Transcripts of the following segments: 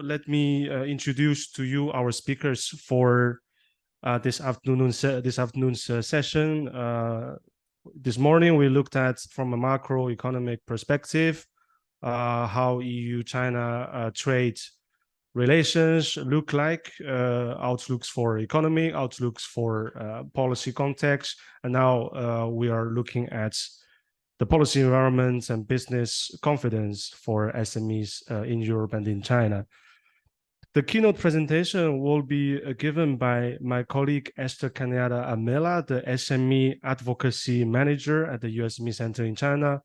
Let me introduce to you our speakers for this afternoon's session. This morning, we looked at, from a macroeconomic perspective, how EU-China trade relations look like, outlooks for economy, outlooks for policy context, and now we are looking at the policy environment and business confidence for SMEs in Europe and in China. The keynote presentation will be given by my colleague Ester Amela, the SME Advocacy Manager at the EU SME Centre in China.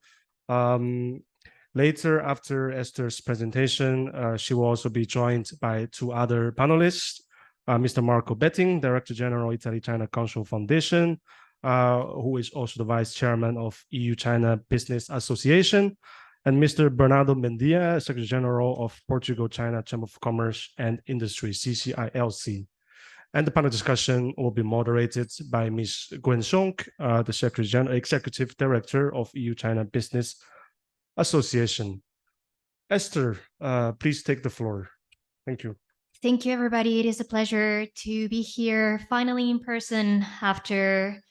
Later, after Ester's presentation, she will also be joined by two other panelists, Mr. Marco Bettin, Director General, Italy-China Council Foundation, who is also the Vice Chairman of EU-China Business Association, and Mr. Bernardo Mendia, Secretary General of Portugal-China Chamber of Commerce and Industry, CCILC. And the panel discussion will be moderated by Ms. Gwen Song, the Secretary General, Executive Director of EU-China Business Association. Esther, please take the floor. Thank you. Thank you, everybody. It is a pleasure to be here finally in person after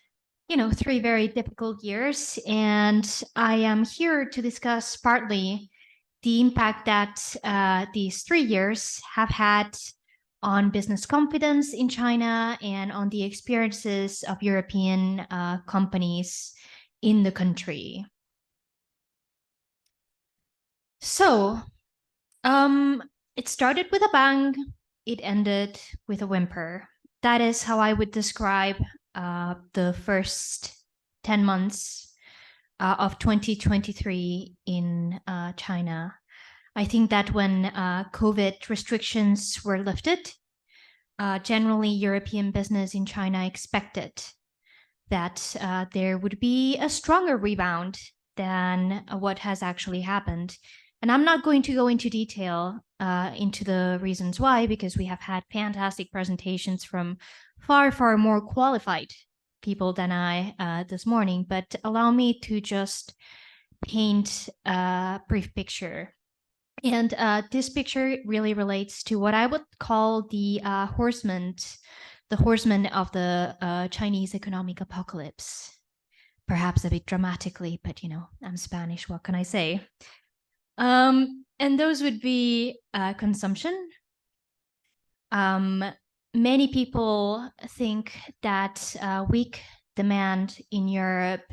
3 very difficult years, and I am here to discuss partly the impact that these 3 years have had on business confidence in China and on the experiences of European companies in the country. So, it started with a bang, it ended with a whimper. That is how I would describe the first 10 months of 2023 in China. I think that when COVID restrictions were lifted, generally European business in China expected that there would be a stronger rebound than what has actually happened. And I'm not going to go into detail into the reasons why, because we have had fantastic presentations from far, far more qualified people than I this morning, but allow me to just paint a brief picture. And this picture really relates to what I would call the horsemen of the Chinese economic apocalypse. Perhaps a bit dramatically, but I'm Spanish, what can I say? And those would be consumption. Many people think that weak demand in Europe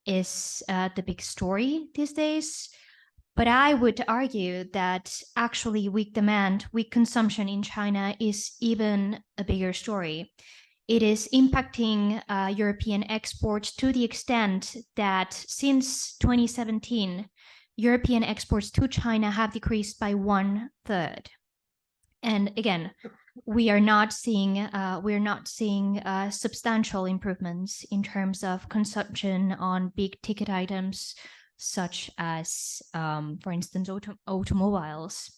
is the big story these days, but I would argue that actually weak demand, weak consumption in China is even a bigger story. It is impacting European exports to the extent that since 2017, European exports to China have decreased by 1/3. And again, we are not seeing substantial improvements in terms of consumption on big ticket items, such as, for instance, automobiles.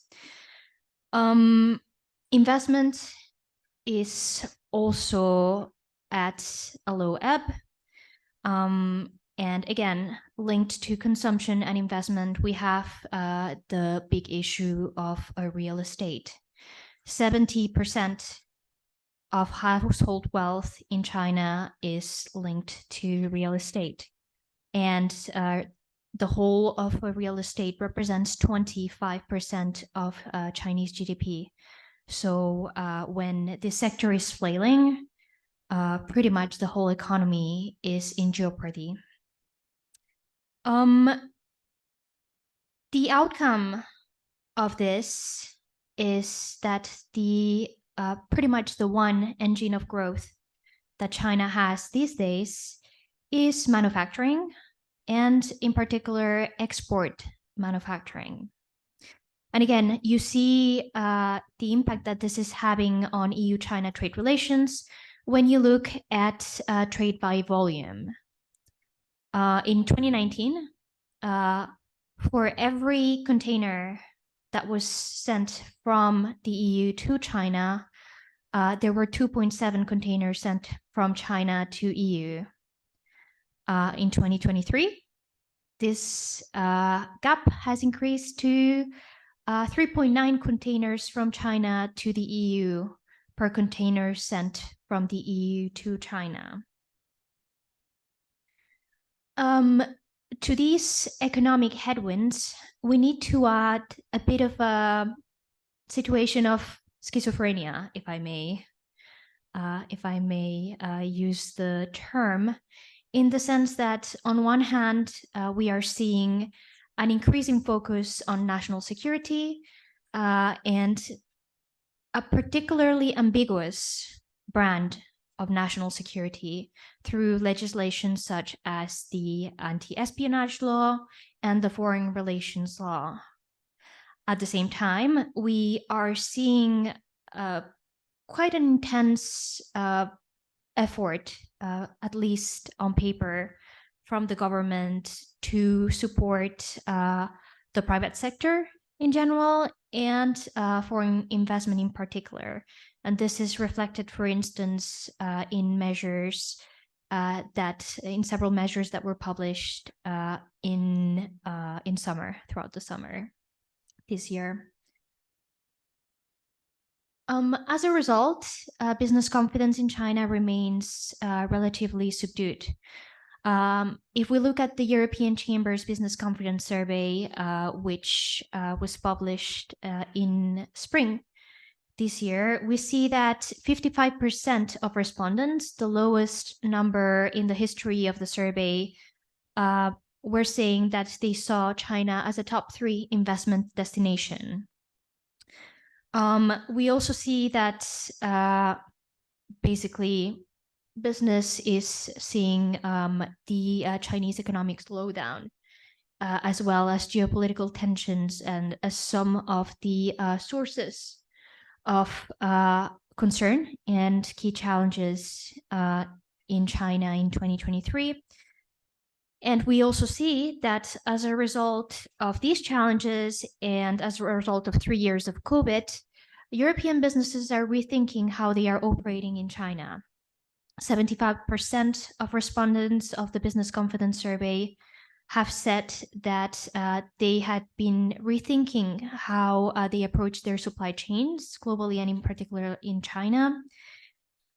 Investment is also at a low ebb. And again, linked to consumption and investment, we have the big issue of real estate. 70% of household wealth in China is linked to real estate. And the whole of real estate represents 25% of Chinese GDP. So when this sector is flailing, pretty much the whole economy is in jeopardy. The outcome of this is that pretty much the one engine of growth that China has these days is manufacturing, and in particular export manufacturing. And again, you see the impact that this is having on EU-China trade relations when you look at trade by volume. In 2019, for every container that was sent from the EU to China, there were 2.7 containers sent from China to EU. In 2023, this gap has increased to 3.9 containers from China to the EU per container sent from the EU to China. To these economic headwinds, we need to add a bit of a situation of schizophrenia, if I may use the term, in the sense that on one hand, we are seeing an increasing focus on national security and a particularly ambiguous brand of national security through legislation such as the anti-espionage law and the foreign relations law. At the same time, we are seeing quite an intense effort, at least on paper, from the government to support the private sector in general and foreign investment in particular. And this is reflected, for instance, in several measures that were published in summer, throughout the summer this year. As a result, business confidence in China remains relatively subdued. If we look at the European Chamber's Business Confidence Survey, which was published in spring this year, we see that 55% of respondents, the lowest number in the history of the survey, were saying that they saw China as a top 3 investment destination. We also see that basically business is seeing the Chinese economic slowdown, as well as geopolitical tensions and as some of the sources of concern and key challenges in China in 2023. And we also see that as a result of these challenges and as a result of 3 years of COVID, European businesses are rethinking how they are operating in China. 75% of respondents of the Business Confidence Survey have said that they had been rethinking how they approach their supply chains globally and in particular in China.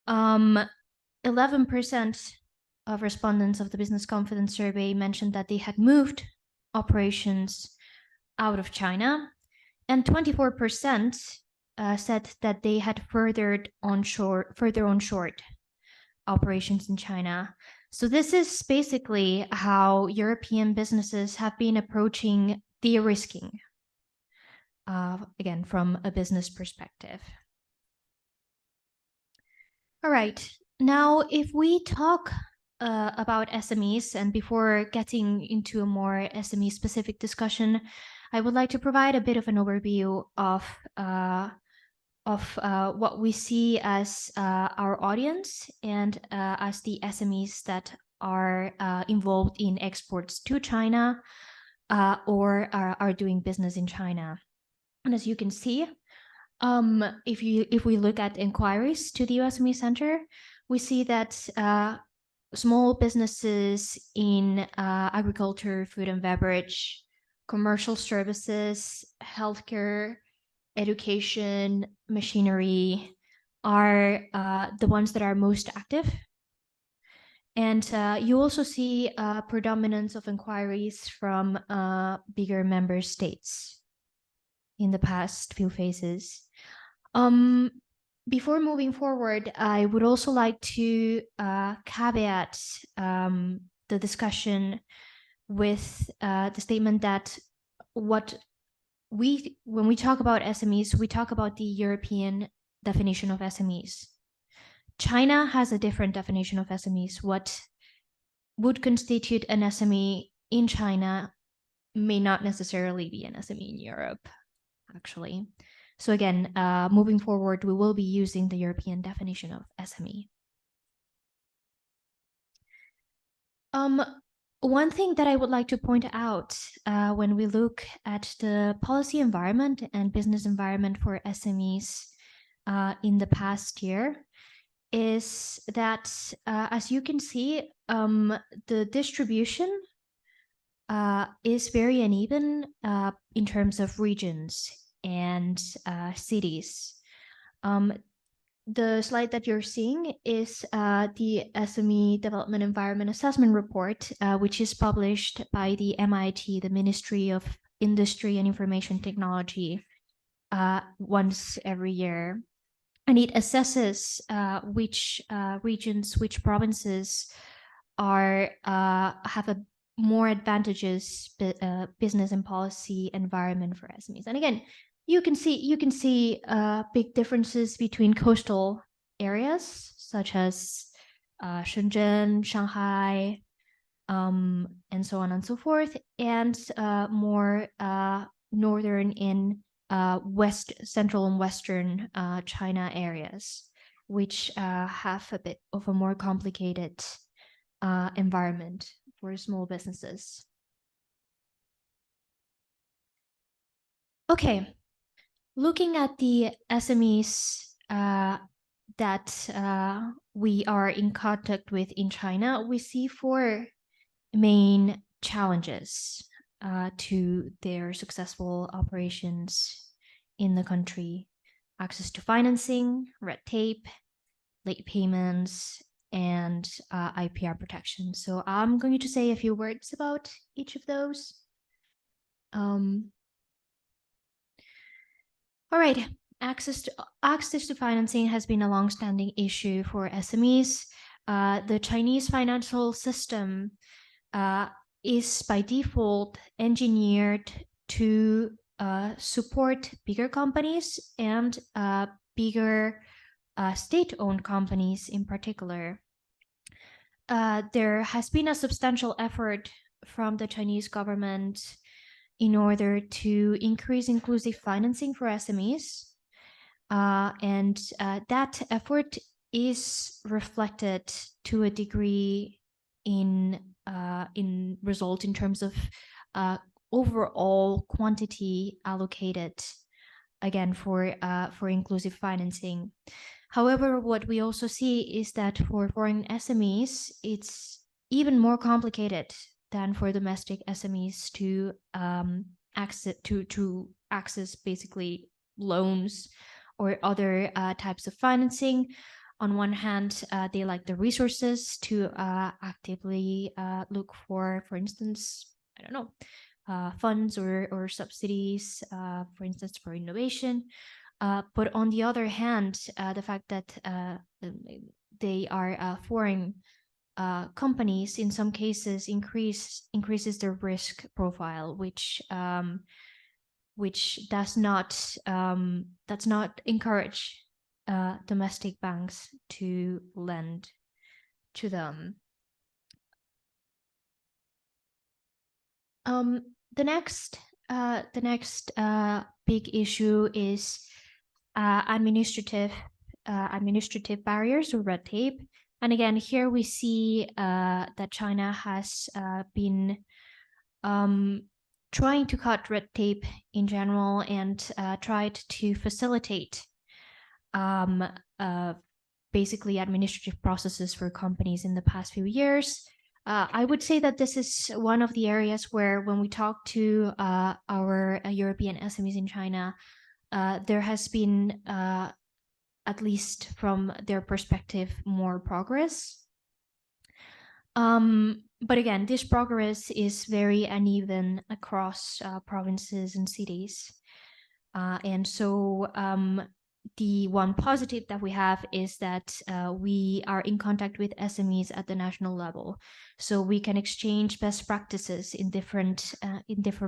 11% of respondents of the Business Confidence Survey mentioned that they had moved operations out of China, and 24% said that they had further onshored operations in China. So this is basically how European businesses have been approaching de-risking, again, from a business perspective. All right, now if we talk about SMEs, and before getting into a more SME-specific discussion, I would like to provide a bit of an overview of what we see as our audience and as the SMEs that are involved in exports to China or are doing business in China. And as you can see, if we look at inquiries to the EU SME Centre, we see that small businesses in agriculture, food and beverage, commercial services, healthcare, education, machinery are the ones that are most active. And you also see a predominance of inquiries from bigger member states in the past few phases. Before moving forward, I would also like to caveat the discussion with the statement that when we talk about SMEs, we talk about the European definition of SMEs. China has a different definition of SMEs. What would constitute an SME in China may not necessarily be an SME in Europe, actually. So again, moving forward, we will be using the European definition of SME. One thing that I would like to point out when we look at the policy environment and business environment for SMEs in the past year is that, as you can see, the distribution is very uneven in terms of regions and cities. The slide that you're seeing is the SME Development Environment Assessment Report, which is published by the MIT, the Ministry of Industry and Information Technology, once every year. And it assesses which regions, which provinces have a more advantageous business and policy environment for SMEs. And again, you can see big differences between coastal areas such as Shenzhen, Shanghai, and so on and so forth, and more northern in central and western China areas, which have a bit of a more complicated environment for small businesses. Okay. Looking at the SMEs that we are in contact with in China, we see 4 main challenges to their successful operations in the country: access to financing, red tape, late payments, and IPR protection. So I'm going to say a few words about each of those. All right, access to financing has been a long-standing issue for SMEs. The Chinese financial system is by default engineered to support bigger companies and bigger state-owned companies in particular. There has been a substantial effort from the Chinese government in order to increase inclusive financing for SMEs. And that effort is reflected to a degree in result in terms of overall quantity allocated, again, for inclusive financing. However, what we also see is that for foreign SMEs, it's even more complicated than for domestic SMEs to access basically loans or other types of financing. On one hand, they lack the resources to actively look for instance, I don't know, funds or subsidies, for instance, for innovation. But on the other hand, the fact that they are foreign companies in some cases increases their risk profile, which does not encourage domestic banks to lend to them. The next big issue is administrative barriers or red tape. And again, here we see that China has been trying to cut red tape in general and tried to facilitate basically administrative processes for companies in the past few years. I would say that this is one of the areas where, when we talk to our European SMEs in China, there has been, at least from their perspective, more progress. But again, this progress is very uneven across provinces and cities. And so the one positive that we have is that we are in contact with SMEs at the national level. So we can exchange best practices in different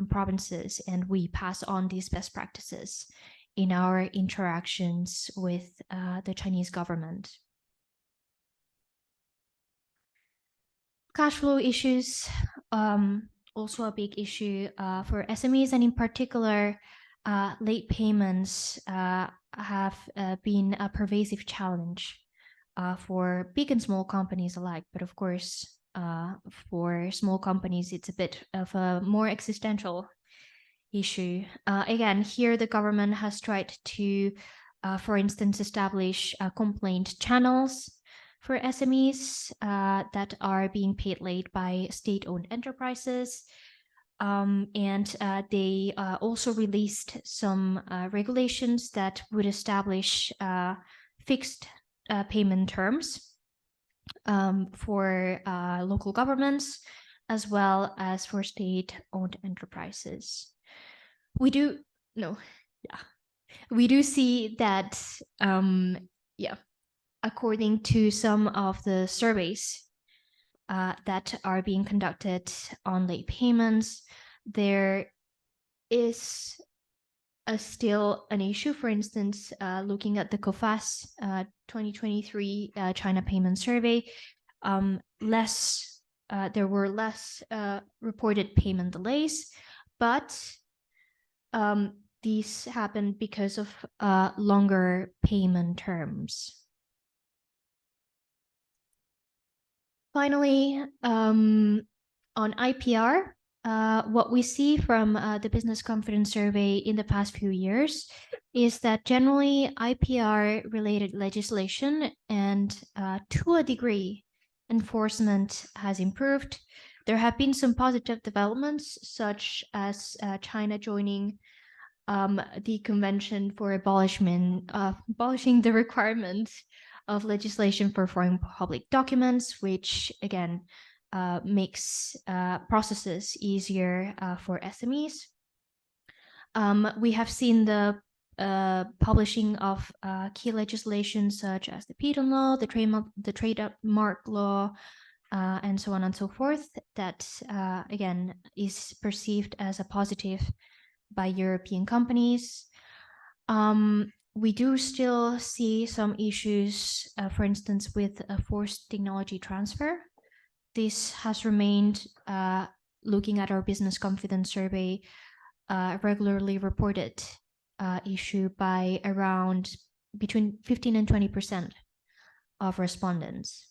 provinces, and we pass on these best practices in our interactions with the Chinese government. Cash flow issues, also a big issue for SMEs, and in particular, late payments have been a pervasive challenge for big and small companies alike. But of course, for small companies, it's a bit of a more existential issue. Again, here the government has tried to, for instance, establish complaint channels for SMEs that are being paid late by state-owned enterprises. and they also released some regulations that would establish fixed payment terms for local governments, as well as for state-owned enterprises. We do see that, according to some of the surveys that are being conducted on late payments, there is still an issue. For instance, looking at the COFAS 2023 China payment survey, there were less reported payment delays, but these happened because of longer payment terms. Finally, on IPR, what we see from the business confidence survey in the past few years is that generally IPR-related legislation and, to a degree, enforcement has improved. There have been some positive developments, such as China joining the Convention for abolishing the requirement of legislation for foreign public documents, which again makes processes easier for SMEs. We have seen the publishing of key legislation such as the patent law, the trademark law, and so on and so forth, that again is perceived as a positive by European companies. We do still see some issues, for instance, with forced technology transfer. This has remained, looking at our business confidence survey, regularly reported issue by around between 15 and 20% of respondents.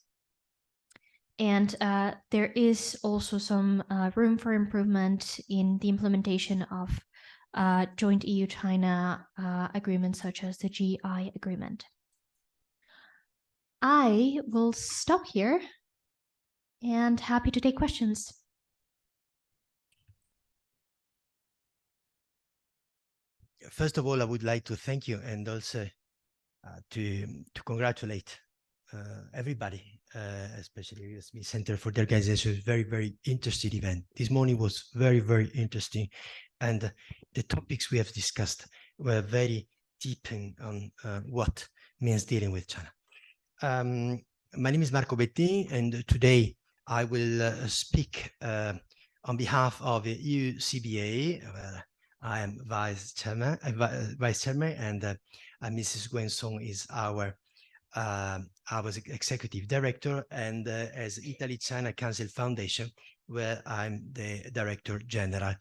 And there is also some room for improvement in the implementation of joint EU-China agreements such as the GI agreement. I will stop here and happy to take questions. First of all, I would like to thank you and also to congratulate everybody, especially EU SME Centre, for the organization. Very, very interesting event. This morning was very, very interesting. And the topics we have discussed were very deep on what means dealing with China. My name is Bettin, and today I will speak on behalf of the EU CBA. I am vice chairman, and Mrs. Gwen Song is our executive director, and as Italy-China Council Foundation, where I'm the director general.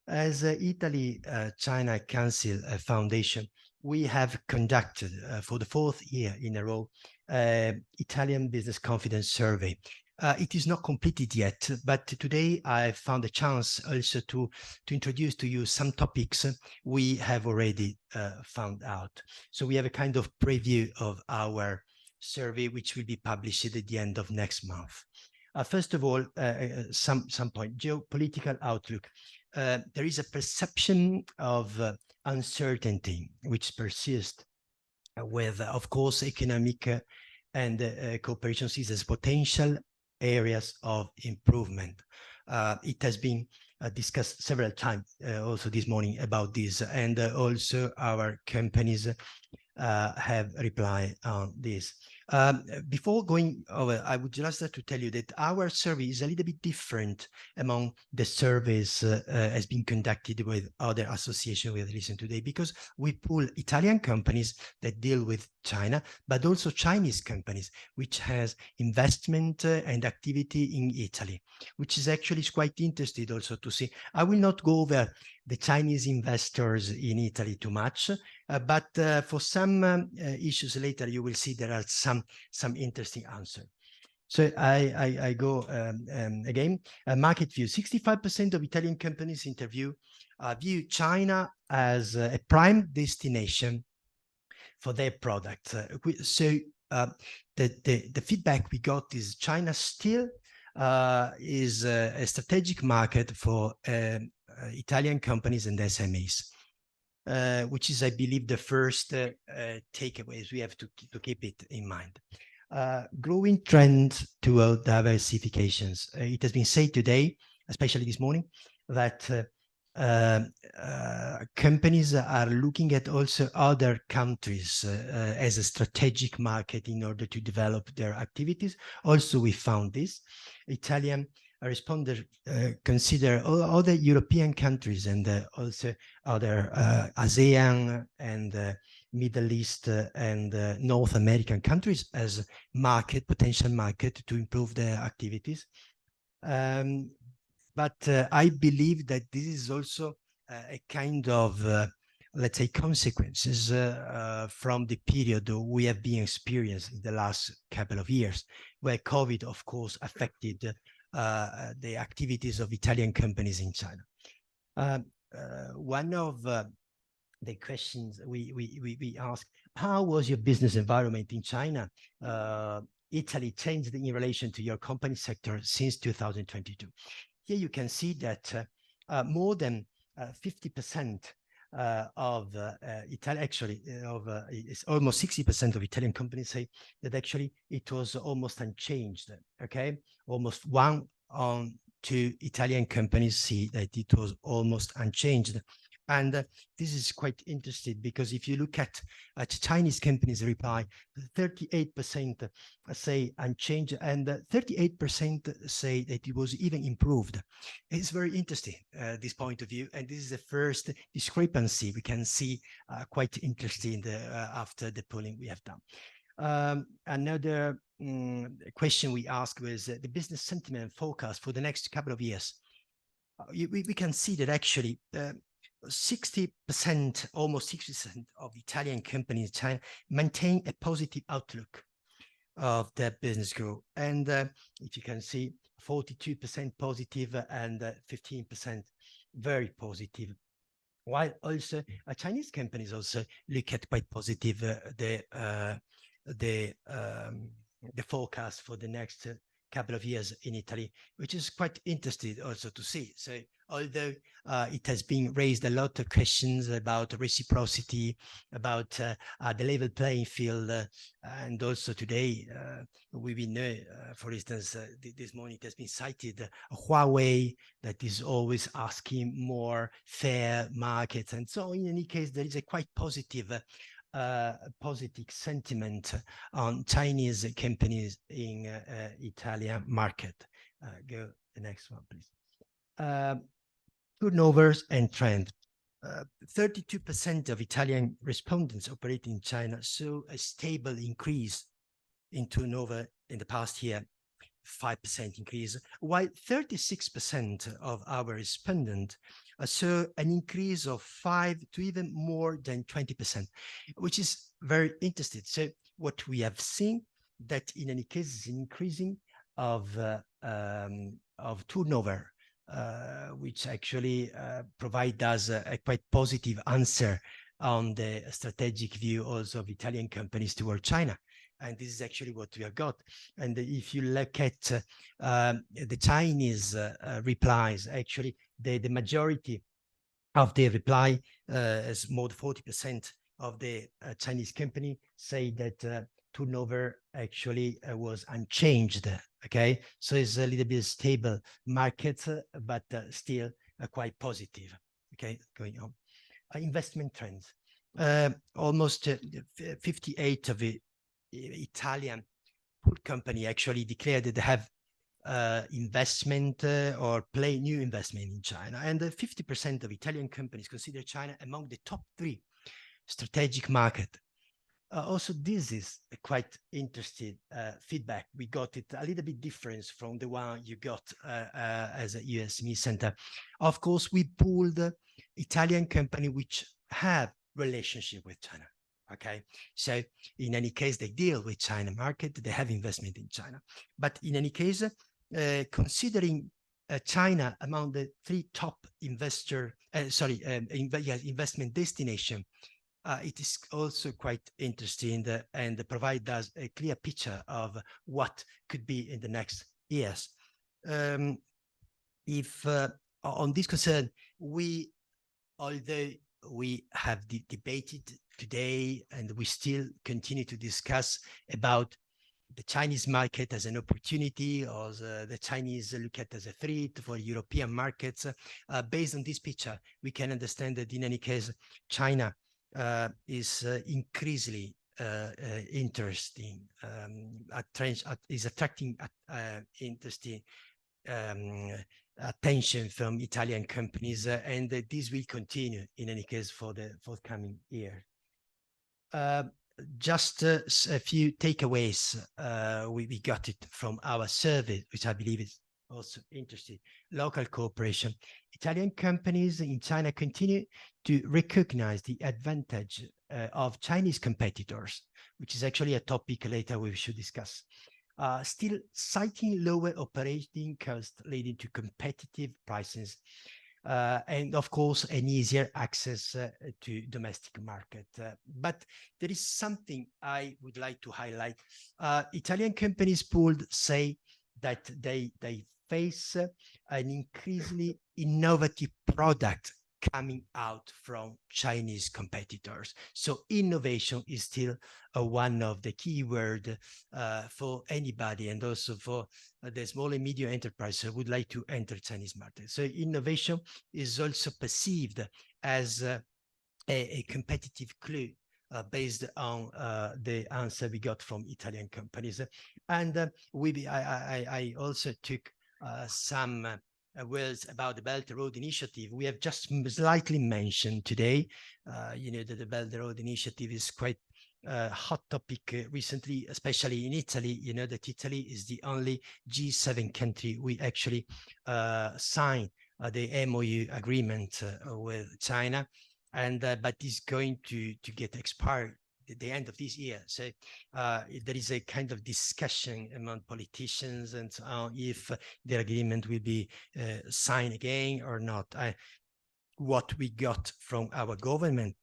As Italy-China Council Foundation, we have conducted for the 4th year in a row Italian Business Confidence Survey. It is not completed yet, but today I found a chance also to introduce to you some topics we have already found out. So we have a kind of preview of our survey, which will be published at the end of next month. First of all, some point, geopolitical outlook. There is a perception of uncertainty which persists with, of course, economic and cooperation sees as potential areas of improvement. It has been discussed several times also this morning about this, and also our companies have replied on this. Before going over, I would just like to tell you that our survey is a little bit different among the surveys has been conducted with other associations we have listened today, because we pull Italian companies that deal with China, but also Chinese companies, which has investment and activity in Italy, which is actually quite interesting also to see. I will not go over the Chinese investors in Italy too much, but for some issues later, you will see there are some interesting answers. So I go again. Market view: 65% of Italian companies interviewed view China as a prime destination for their products. So the feedback we got is China still is a strategic market for Italian companies and SMEs, which is, I believe, the first takeaways we have to keep it in mind. Growing trend toward diversifications. It has been said today, especially this morning, that companies are looking at also other countries as a strategic market in order to develop their activities. Also, we found this. Italian responders consider all other European countries and also other ASEAN and Middle East and North American countries as potential market to improve their activities. But I believe that this is also a kind of, let's say, consequences from the period we have been experiencing the last couple of years, where COVID, of course, affected the activities of Italian companies in China. One of the questions we asked, how was your business environment in China? Italy changed in relation to your company sector since 2022. Here you can see that more than 50% of Italian, actually, it's almost 60% of Italian companies say that actually it was almost unchanged. Okay, almost 1 on 2 Italian companies see that it was almost unchanged. And this is quite interesting because if you look at Chinese companies reply, 38% say unchanged and 38% say that it was even improved. It's very interesting, this point of view. And this is the first discrepancy we can see quite interesting after the polling we have done. Another question we asked was the business sentiment forecast for the next couple of years. We can see that actually 60%, almost 60% of Italian companies in China maintain a positive outlook of their business growth. And if you can see 42% positive and 15% very positive. While also Chinese companies also look at quite positive the forecast for the next couple of years in Italy, which is quite interesting also to see. So although it has been raised a lot of questions about reciprocity, about the level playing field, and also today we know, for instance, this morning it has been cited Huawei that is always asking more fair markets. And so in any case, there is a quite positive sentiment on Chinese companies in Italian market. Go the next one, please. Turnovers and trend. 32% of Italian respondents operating in China saw a stable increase in turnover in the past year, 5% increase, while 36% of our respondents saw an increase of 5 to even more than 20%, which is very interesting. So what we have seen that in any case is an increasing of turnover, which actually provide us a quite positive answer on the strategic view also of Italian companies toward China. And this is actually what we have got. And if you look at the Chinese replies, actually the majority of the reply is more than 40% of the Chinese company say that turnover actually was unchanged. Okay, so it's a little bit stable market, but still quite positive. Okay, going on. Investment trends. Almost 58 of the Italian food company actually declared that they have investment or play new investment in China. And 50% of Italian companies consider China among the top 3 strategic market. Also, this is a quite interesting feedback. We got it a little bit different from the one you got as a EU SME Centre. Of course, we pulled Italian company which have relationship with China. Okay, so in any case, they deal with China market, they have investment in China. But in any case, considering China among the 3 top investment destination, it is also quite interesting and provide us a clear picture of what could be in the next years. if on this concern, although we have debated today and we still continue to discuss about the Chinese market as an opportunity, or the Chinese look at as a threat for European markets. Based on this picture, we can understand that in any case, China is increasingly interesting, is attracting interesting attention from Italian companies, and this will continue in any case for the forthcoming year. Just a few takeaways we got it from our survey, which I believe is also interesting. Local cooperation. Italian companies in China continue to recognize the advantage of Chinese competitors, which is actually a topic later we should discuss. Still citing lower operating costs leading to competitive prices, and of course an easier access to domestic market. But there is something I would like to highlight. Italian companies polled say that they face an increasingly innovative product coming out from Chinese competitors. So innovation is still one of the key words for anybody, and also for the small and medium enterprise who would like to enter Chinese market. So innovation is also perceived as a competitive clue based on the answer we got from Italian companies. And I also took some words about the Belt Road Initiative. We have just slightly mentioned today, that the Belt Road Initiative is quite a hot topic recently, especially in Italy. You know that Italy is the only G7 country we actually signed the MOU agreement with China, and but is going to get expired at the end of this year. So there is a kind of discussion among politicians and so on if the agreement will be signed again or not. What we got from our government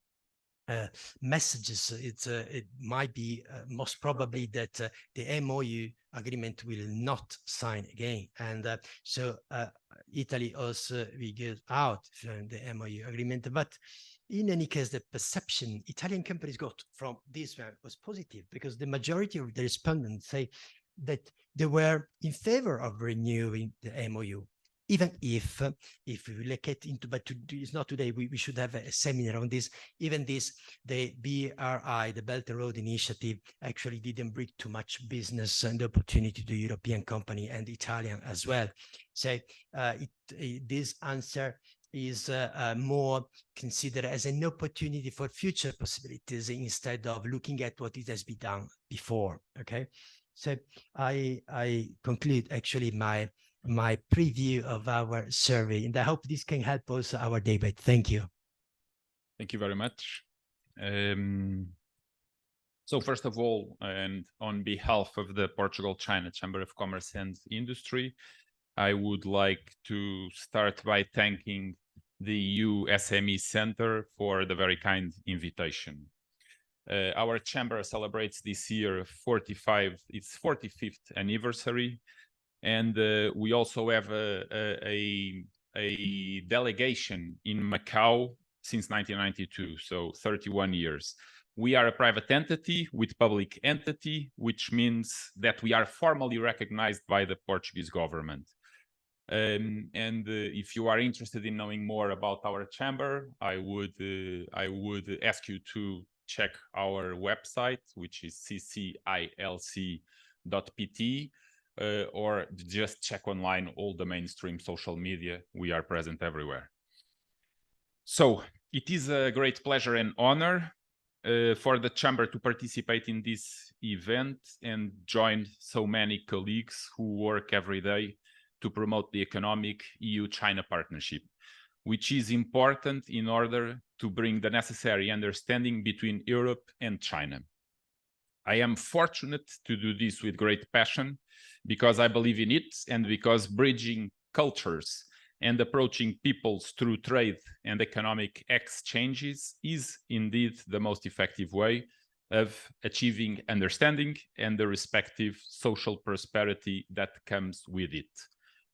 messages, it might be most probably that the MOU agreement will not sign again, and so Italy also will get out from the MOU agreement. But in any case, the perception Italian companies got from this one was positive, because the majority of the respondents say that they were in favor of renewing the MOU, even if we look at into, but it's not today, we should have a seminar on this. Even this, the BRI, the Belt and Road Initiative, actually didn't bring too much business and opportunity to European company and Italian as well. So this answer is more considered as an opportunity for future possibilities instead of looking at what it has been done before. Okay, so I conclude actually my preview of our survey, and I hope this can help also our debate. Thank you. Thank you very much. So first of all, and on behalf of the Portugal-China Chamber of Commerce and Industry, I would like to start by thanking the EU SME Centre for the very kind invitation. Our chamber celebrates this year its 45th anniversary, and we also have a delegation in Macau since 1992, so 31 years. We are a private entity with public entity, which means that we are formally recognized by the Portuguese government. And if you are interested in knowing more about our chamber, I would ask you to check our website, which is CCILC.pt, or just check online all the mainstream social media. We are present everywhere. So it is a great pleasure and honor for the chamber to participate in this event and join so many colleagues who work every day to promote the economic EU-China partnership, which is important in order to bring the necessary understanding between Europe and China. I am fortunate to do this with great passion because I believe in it, and because bridging cultures and approaching peoples through trade and economic exchanges is indeed the most effective way of achieving understanding and the respective social prosperity that comes with it.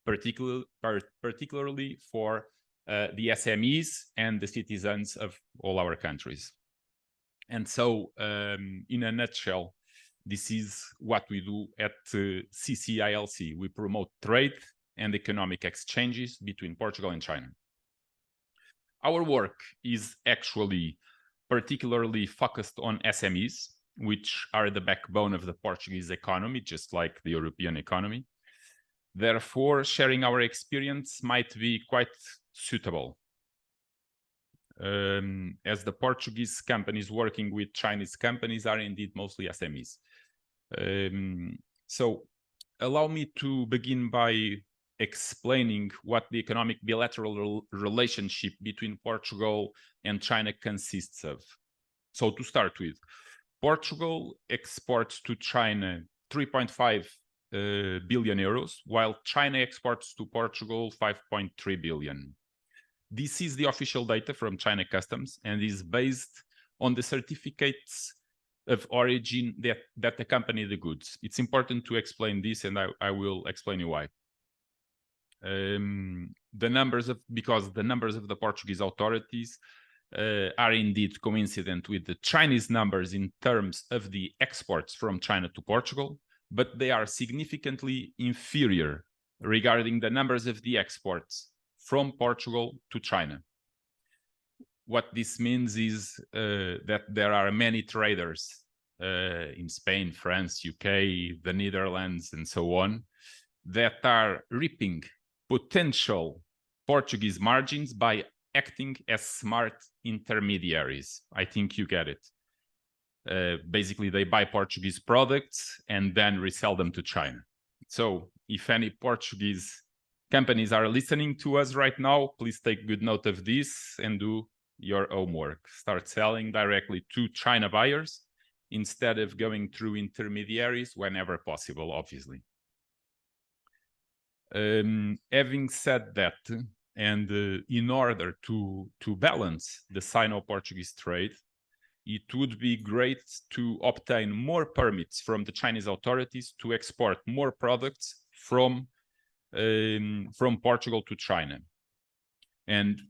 particularly for the SMEs and the citizens of all our countries. And so, in a nutshell, this is what we do at CCILC. We promote trade and economic exchanges between Portugal and China. Our work is actually particularly focused on SMEs, which are the backbone of the Portuguese economy, just like the European economy. Therefore, sharing our experience might be quite suitable, as the Portuguese companies working with Chinese companies are indeed mostly SMEs. So allow me to begin by explaining what the economic bilateral relationship between Portugal and China consists of. So to start with, Portugal exports to China 3.5 billion euros, while China exports to Portugal 5.3 billion. This is the official data from China Customs and is based on the certificates of origin that accompany the goods. It's important to explain this, and I will explain you why. Because the numbers of the Portuguese authorities are indeed coincident with the Chinese numbers in terms of the exports from China to Portugal, but they are significantly inferior regarding the numbers of the exports from Portugal to China. What this means is that there are many traders in Spain, France, UK, the Netherlands, and so on, that are reaping potential Portuguese margins by acting as smart intermediaries. I think you get it. Basically, they buy Portuguese products and then resell them to China. So if any Portuguese companies are listening to us right now, please take good note of this and do your homework. Start selling directly to China buyers instead of going through intermediaries whenever possible, obviously. Having said that, and in order to balance the Sino-Portuguese trade, it would be great to obtain more permits from the Chinese authorities to export more products from Portugal to China. And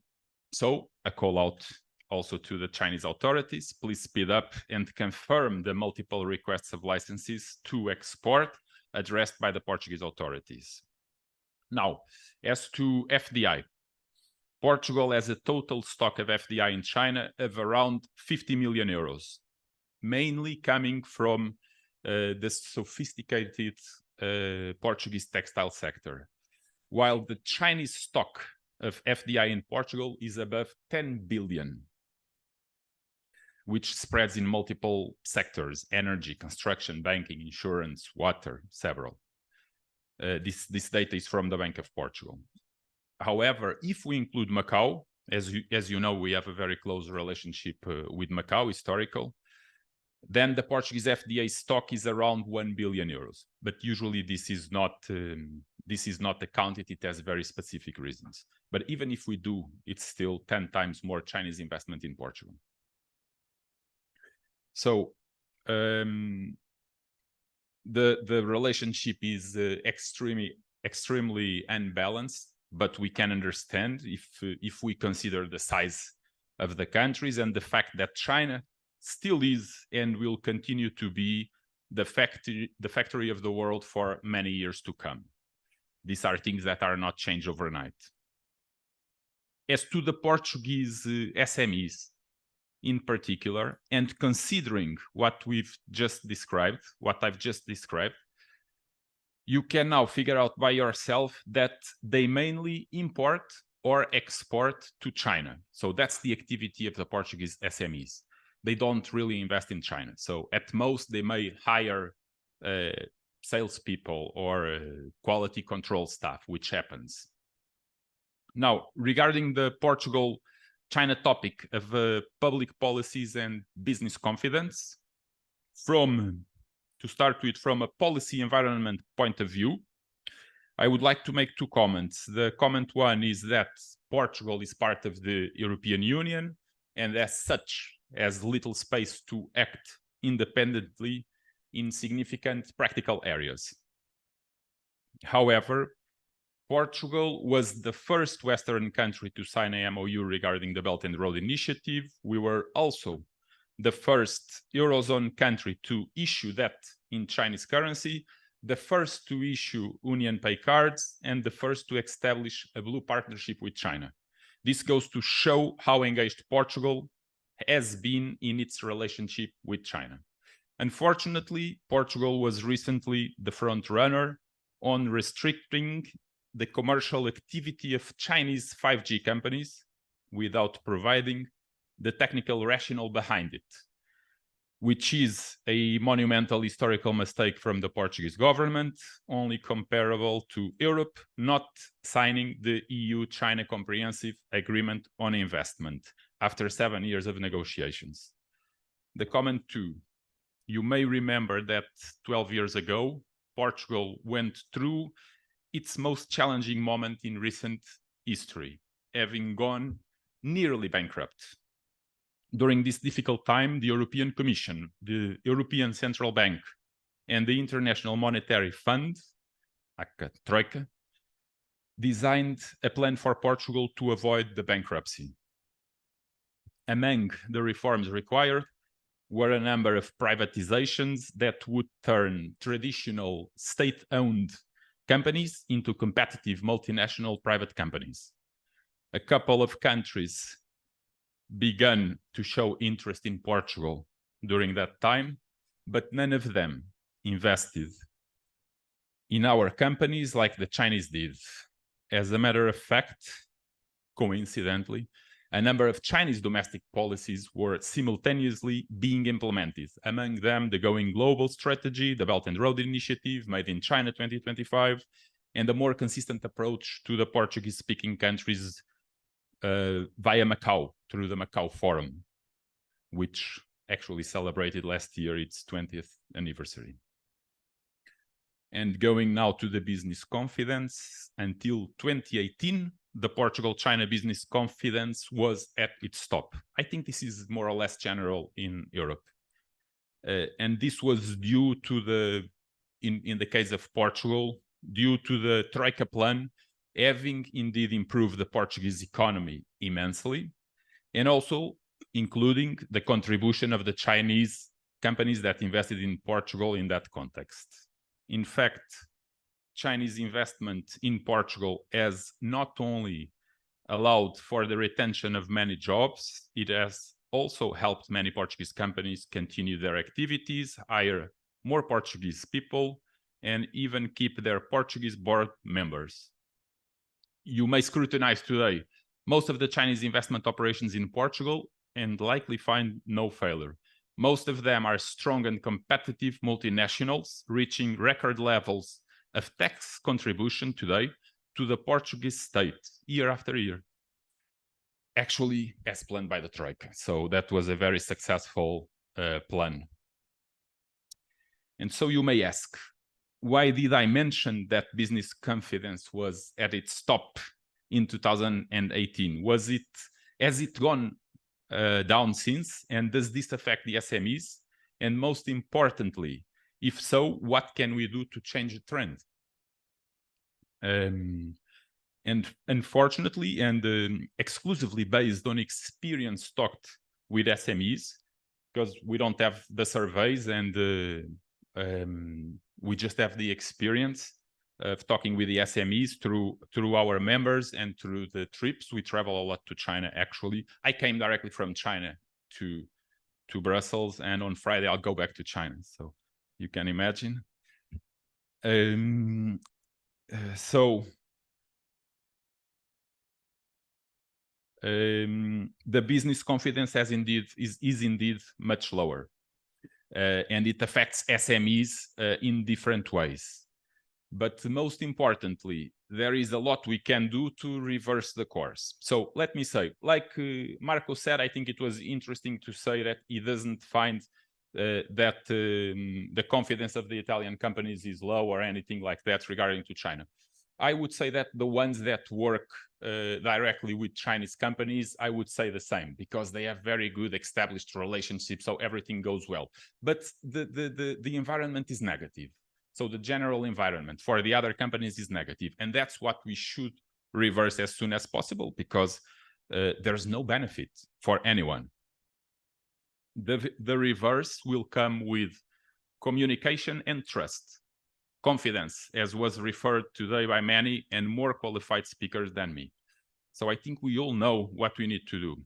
so a call out also to the Chinese authorities, please speed up and confirm the multiple requests of licenses to export addressed by the Portuguese authorities. Now, as to FDI, Portugal has a total stock of FDI in China of around 50 million euros, mainly coming from the sophisticated Portuguese textile sector, while the Chinese stock of FDI in Portugal is above 10 billion, which spreads in multiple sectors: energy, construction, banking, insurance, water, several. This data is from the Bank of Portugal. However, if we include Macau, as you know, we have a very close relationship with Macau, historical, then the Portuguese FDI stock is around 1 billion euros. But usually this is not accounted. It has very specific reasons. But even if we do, it's still 10 times more Chinese investment in Portugal. So the relationship is extremely unbalanced, but we can understand if we consider the size of the countries and the fact that China still is and will continue to be the factory of the world for many years to come. These are things that are not changed overnight. As to the Portuguese SMEs in particular, and considering what I've just described, you can now figure out by yourself that they mainly import or export to China. So that's the activity of the Portuguese SMEs. They don't really invest in China. So at most, they may hire salespeople or quality control staff, which happens. Now, regarding the Portugal-China topic of public policies and business confidence, to start with, from a policy environment point of view, I would like to make two comments. The comment one is that Portugal is part of the European Union and as such has little space to act independently in significant practical areas. However, Portugal was the first Western country to sign a MOU regarding the Belt and Road Initiative. We were also the first Eurozone country to issue debt in Chinese currency, the first to issue Union Pay cards, and the first to establish a blue partnership with China. This goes to show how engaged Portugal has been in its relationship with China. Unfortunately, Portugal was recently the front runner on restricting the commercial activity of Chinese 5G companies without providing the technical rationale behind it, which is a monumental historical mistake from the Portuguese government, only comparable to Europe not signing the EU-China Comprehensive Agreement on Investment after 7 years of negotiations. The comment 2, you may remember that 12 years ago, Portugal went through its most challenging moment in recent history, having gone nearly bankrupt. During this difficult time, the European Commission, the European Central Bank, and the International Monetary Fund, aka Troika, designed a plan for Portugal to avoid the bankruptcy. Among the reforms required were a number of privatizations that would turn traditional state-owned companies into competitive multinational private companies. A couple of countries began to show interest in Portugal during that time, but none of them invested in our companies like the Chinese did. As a matter of fact, coincidentally, a number of Chinese domestic policies were simultaneously being implemented, among them the Going Global strategy, the Belt and Road Initiative, Made in China 2025, and a more consistent approach to the Portuguese-speaking countries via Macau, through the Macau Forum, which actually celebrated last year its 20th anniversary. And going now to the business confidence, until 2018, the Portugal-China business confidence was at its top. I think this is more or less general in Europe. And this was due to the, in the case of Portugal, due to the Troika plan having indeed improved the Portuguese economy immensely, and also including the contribution of the Chinese companies that invested in Portugal in that context. In fact, Chinese investment in Portugal has not only allowed for the retention of many jobs, it has also helped many Portuguese companies continue their activities, hire more Portuguese people, and even keep their Portuguese board members. You may scrutinize today most of the Chinese investment operations in Portugal and likely find no failure. Most of them are strong and competitive multinationals, reaching record levels of tax contribution today to the Portuguese state year after year, actually as planned by the Troika. So that was a very successful plan. And so you may ask, why did I mention that business confidence was at its top in 2018? Has it gone down since? And does this affect the SMEs? And most importantly, if so, what can we do to change the trend? And unfortunately, and exclusively based on experience talked with SMEs, because we don't have the surveys and we just have the experience of talking with the SMEs through our members and through the trips. We travel a lot to China, actually. I came directly from China to Brussels, and on Friday I'll go back to China. So you can imagine. The business confidence is indeed much lower, and it affects SMEs in different ways. But most importantly, there is a lot we can do to reverse the course. So let me say, like Marco said, I think it was interesting to say that he doesn't find that the confidence of the Italian companies is low or anything like that regarding to China. I would say that the ones that work directly with Chinese companies, I would say the same, because they have very good established relationships, so everything goes well. But the environment is negative. So the general environment for the other companies is negative. And that's what we should reverse as soon as possible, because there's no benefit for anyone. The reverse will come with communication and trust, confidence, as was referred today by many and more qualified speakers than me. So I think we all know what we need to do.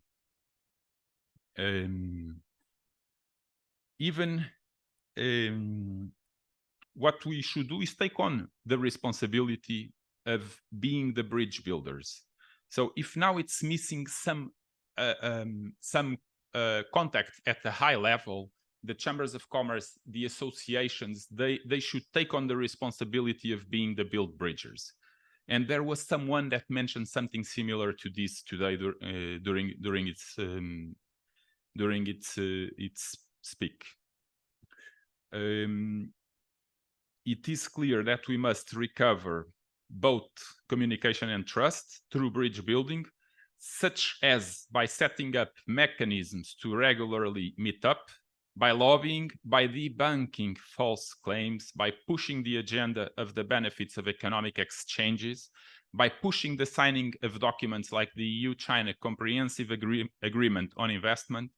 What we should do is take on the responsibility of being the bridge builders. So if now it's missing some contact at the high level, the chambers of commerce, the associations, they should take on the responsibility of being the build bridgers. And there was someone that mentioned something similar to this today during its speak. It is clear that we must recover both communication and trust through bridge building, such as by setting up mechanisms to regularly meet up, by lobbying, by debunking false claims, by pushing the agenda of the benefits of economic exchanges, by pushing the signing of documents like the EU-China Comprehensive Agreement on Investment,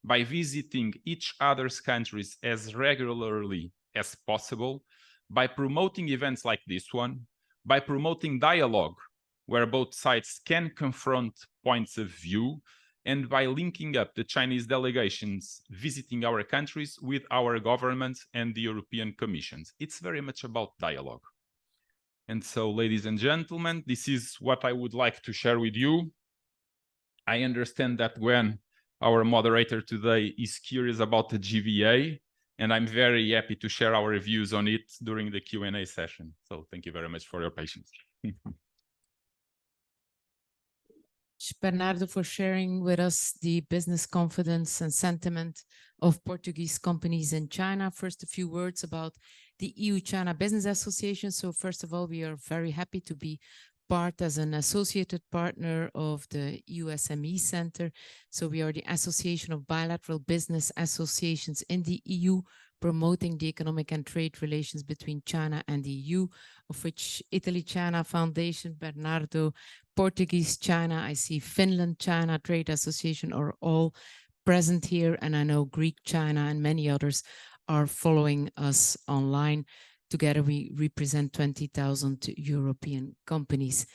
by visiting each other's countries as regularly as possible, by promoting events like this one, by promoting dialogue where both sides can confront points of view, and by linking up the Chinese delegations visiting our countries with our governments and the European Commissions. It's very much about dialogue. And so, ladies and gentlemen, this is what I would like to share with you. I understand that when our moderator today is curious about the GVA, and I'm very happy to share our views on it during the Q&A session. So thank you very much for your patience. Bernardo, for sharing with us the business confidence and sentiment of Portuguese companies in China. First, a few words about the EU-China Business Association. So first of all, we are very happy to be part as an associated partner of the EU SME Centre. So we are the Association of Bilateral Business Associations in the EU, promoting the economic and trade relations between China and the EU, of which Italy-China Foundation, Bernardo, Portuguese-China, I see Finland-China Trade Association are all present here, and I know Greek-China and many others are following us online. Together we represent 20,000 European companies.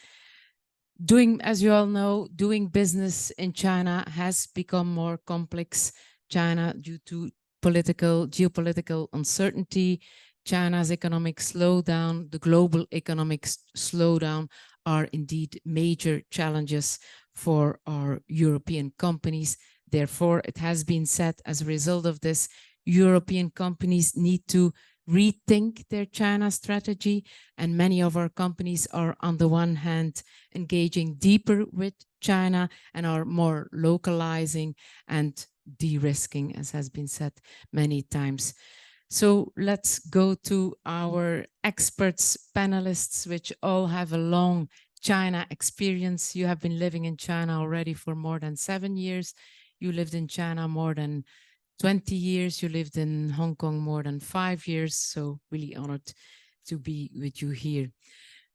As you all know, doing business in China has become more complex. China, due to geopolitical uncertainty, China's economic slowdown, the global economic slowdown are indeed major challenges for our European companies. Therefore, it has been said as a result of this, European companies need to rethink their China strategy, and many of our companies are on the one hand engaging deeper with China and are more localizing and de-risking, as has been said many times. So let's go to our experts, panelists, which all have a long China experience. You have been living in China already for more than 7 years. You lived in China more than 20 years. You lived in Hong Kong more than 5 years. So really honored to be with you here.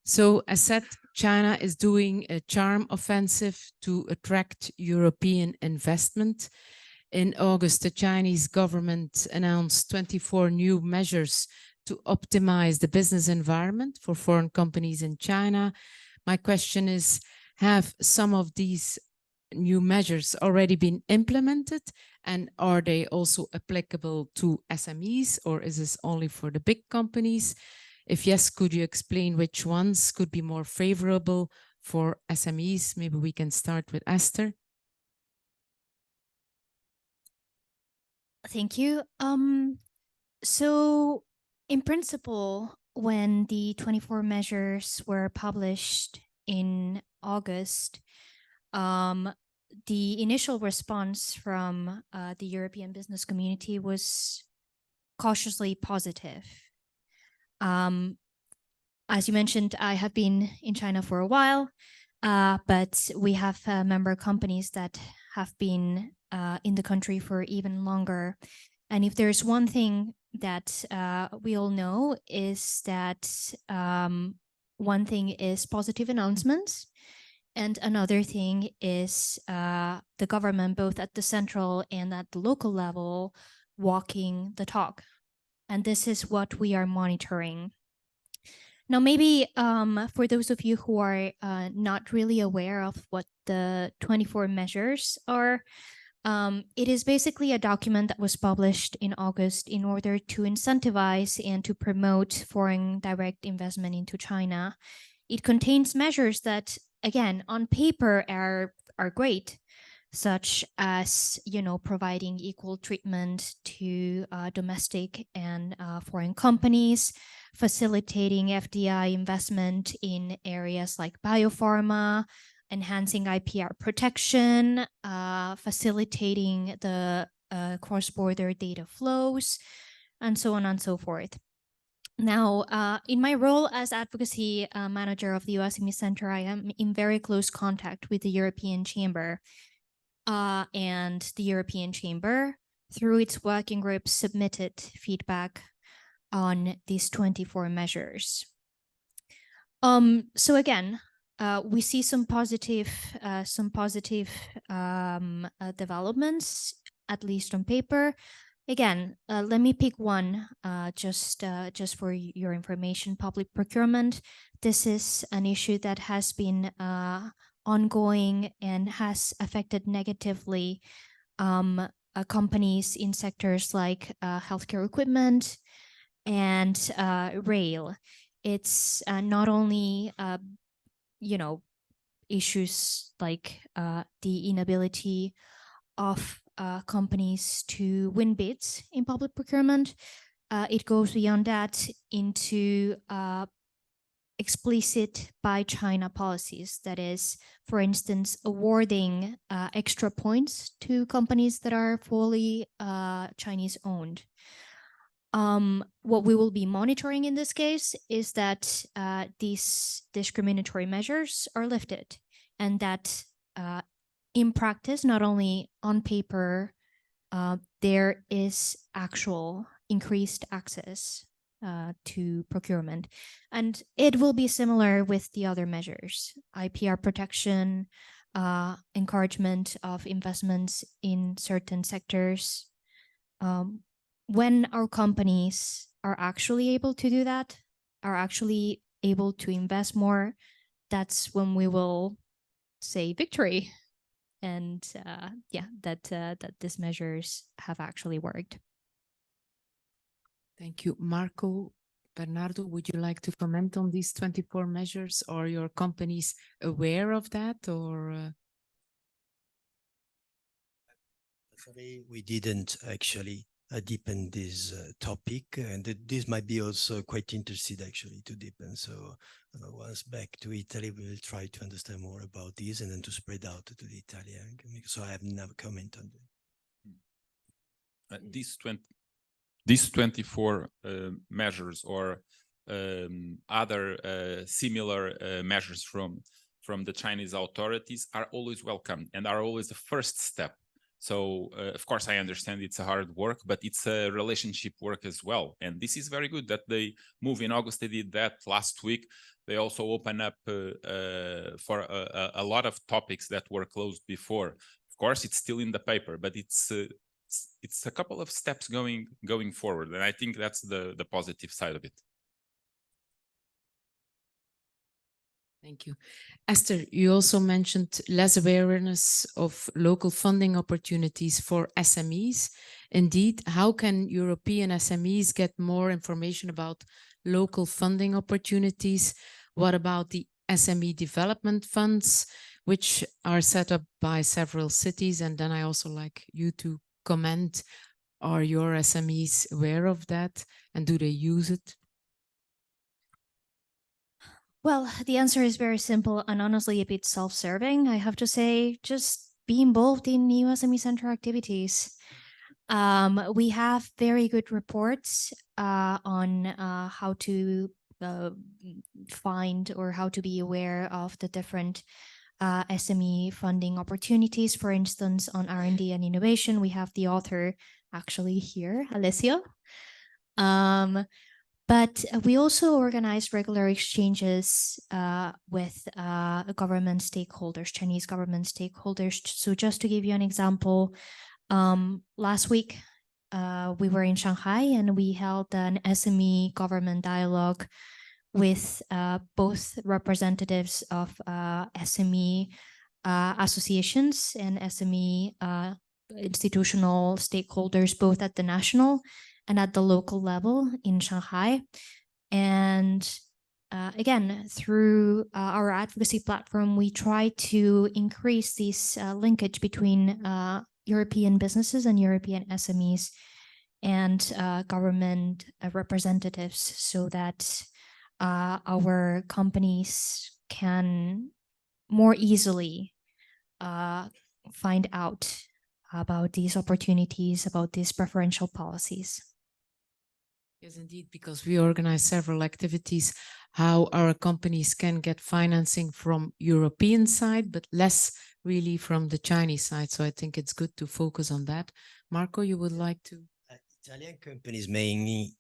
So as said, China is doing a charm offensive to attract European investment. In August, the Chinese government announced 24 new measures to optimize the business environment for foreign companies in China. My question is, have some of these new measures already been implemented, and are they also applicable to SMEs, or is this only for the big companies? If yes, could you explain which ones could be more favorable for SMEs? Maybe we can start with Ester. Thank you. So in principle, when the 24 measures were published in August, the initial response from the European business community was cautiously positive. As you mentioned, I have been in China for a while, but we have member companies that have been in the country for even longer. And if there's one thing that we all know is that one thing is positive announcements, and another thing is the government, both at the central and at the local level, walking the talk. And this is what we are monitoring. Now, maybe for those of you who are not really aware of what the 24 measures are, it is basically a document that was published in August in order to incentivize and to promote foreign direct investment into China. It contains measures that, again, on paper are great, such as, providing equal treatment to domestic and foreign companies, facilitating FDI investment in areas like biopharma, enhancing IPR protection, facilitating the cross-border data flows, and so on and so forth. Now, in my role as advocacy manager of the EU SME Centre, I am in very close contact with the European Chamber. And the European Chamber, through its working group, submitted feedback on these 24 measures. So again, we see some positive developments, at least on paper. Again, let me pick one just for your information: public procurement. This is an issue that has been ongoing and has affected negatively companies in sectors like healthcare equipment and rail. It's not only issues like the inability of companies to win bids in public procurement. It goes beyond that into explicit buy China policies. That is, for instance, awarding extra points to companies that are fully Chinese owned. What we will be monitoring in this case is that these discriminatory measures are lifted, and that in practice, not only on paper, there is actual increased access to procurement. And it will be similar with the other measures: IPR protection, encouragement of investments in certain sectors. When our companies are actually able to do that, are actually able to invest more, that's when we will say victory. And that these measures have actually worked. Thank you. Marco, Bernardo, would you like to comment on these 24 measures? Are your companies aware of that, or? Sorry, we didn't actually deepen this topic, and this might be also quite interesting actually to deepen. So once back to Italy, we will try to understand more about this and then to spread out to the Italian. So I have no comment on that. These 24 measures or other similar measures from the Chinese authorities are always welcome and are always the first step. So, of course, I understand it's a hard work, but it's a relationship work as well. And this is very good that they move. In August, they did that last week. They also open up for a lot of topics that were closed before. Of course, it's still in the paper, but it's a couple of steps going forward. And I think that's the positive side of it. Thank you. Esther, you also mentioned less awareness of local funding opportunities for SMEs. Indeed, how can European SMEs get more information about local funding opportunities? What about the SME development funds, which are set up by several cities? And then I also like you to comment, are your SMEs aware of that and do they use it? Well, the answer is very simple and honestly a bit self-serving. I have to say, just be involved in EU SME Centre activities. We have very good reports on how to find or how to be aware of the different SME funding opportunities. For instance, on R&D and innovation, we have the author actually here, Alessio. But we also organize regular exchanges with government stakeholders, Chinese government stakeholders. So just to give you an example, last week we were in Shanghai and we held an SME government dialogue with both representatives of SME associations and SME institutional stakeholders, both at the national and at the local level in Shanghai. And again, through our advocacy platform, we try to increase this linkage between European businesses and European SMEs and government representatives so that our companies can more easily find out about these opportunities, about these preferential policies. Yes, indeed, because we organize several activities, how our companies can get financing from European side, but less really from the Chinese side. So I think it's good to focus on that. Marco, you would like to? Italian companies mainly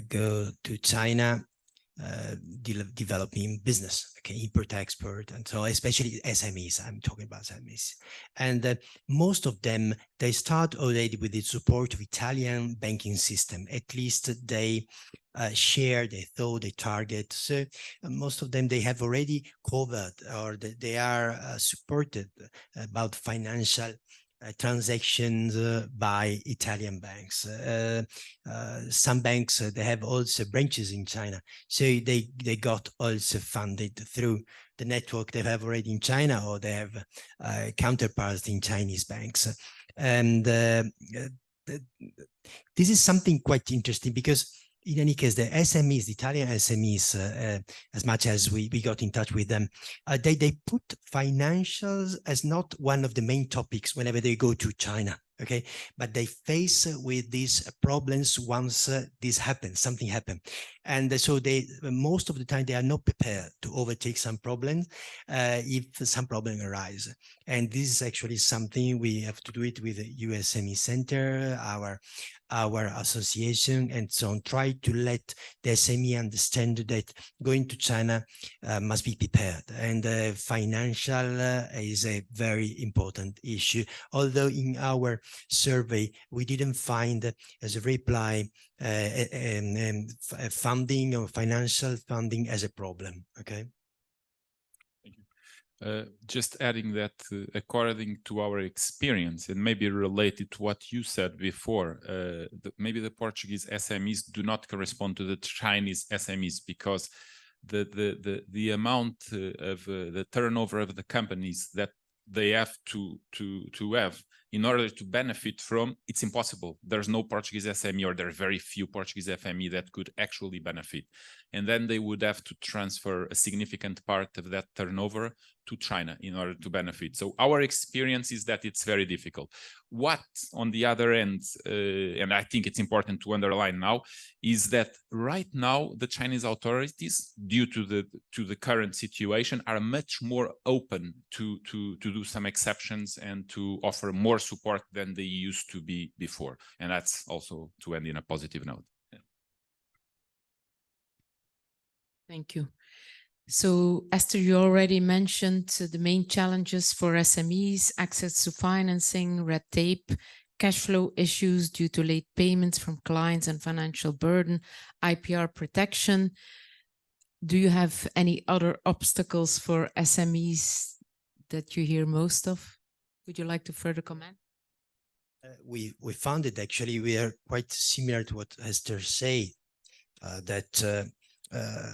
go to China developing business, okay, import, export, and so especially SMEs, I'm talking about SMEs. And most of them, they start already with the support of Italian banking system. At least they share their thought, they target. So most of them, they have already covered or they are supported about financial transactions by Italian banks. Some banks, they have also branches in China. So they got also funded through the network they have already in China, or they have counterparts in Chinese banks. And this is something quite interesting because in any case, the SMEs, the Italian SMEs, as much as we got in touch with them, they put financials as not one of the main topics whenever they go to China, okay? But they face with these problems once this happens, something happens. And so they, most of the time, they are not prepared to overtake some problems if some problem arise. And this is actually something we have to do it with the EU SME Centre, our association, and so on, try to let the SME understand that going to China must be prepared. And financial is a very important issue. Although in our survey, we didn't find as a reply funding or financial funding as a problem, okay? Just adding that according to our experience and maybe related to what you said before, maybe the Portuguese SMEs do not correspond to the Chinese SMEs because the amount of the turnover of the companies that they have to have in order to benefit from, it's impossible. There's no Portuguese SME, or there are very few Portuguese SME that could actually benefit. And then they would have to transfer a significant part of that turnover to China in order to benefit. So our experience is that it's very difficult. What, on the other end, and I think it's important to underline now, is that right now the Chinese authorities, due to the current situation, are much more open to do some exceptions and to offer more support than they used to be before. And that's also to end in a positive note. Yeah. Thank you. So, Esther, you already mentioned the main challenges for SMEs: access to financing, red tape, cash flow issues due to late payments from clients and financial burden, IPR protection. Do you have any other obstacles for SMEs that you hear most of? Would you like to further comment? We found it actually, we are quite similar to what Esther said, that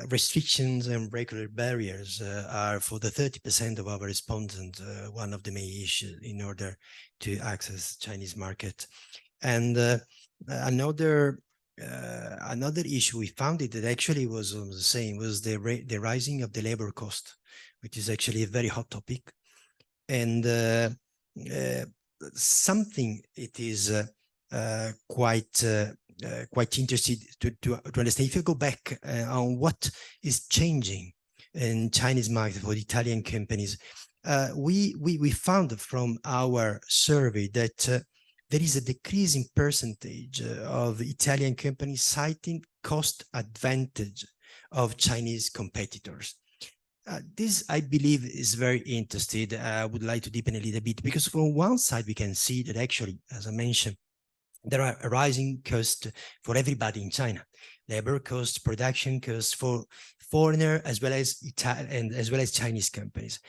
restrictions and regular barriers are, for the 30% of our respondents, one of the main issues in order to access Chinese market. And another issue we found it that actually was the same, was the rising of the labor cost, which is actually a very hot topic. And something it is quite interested to understand. If you go back on what is changing in Chinese market for the Italian companies, we found from our survey that there is a decreasing percentage of Italian companies citing cost advantage of Chinese competitors. This, I believe, is very interesting. I would like to deepen a little bit, because from one side, we can see that actually, as I mentioned, there are rising costs for everybody in China: labor costs, production costs for foreigner as well as Italian and as well as Chinese companies.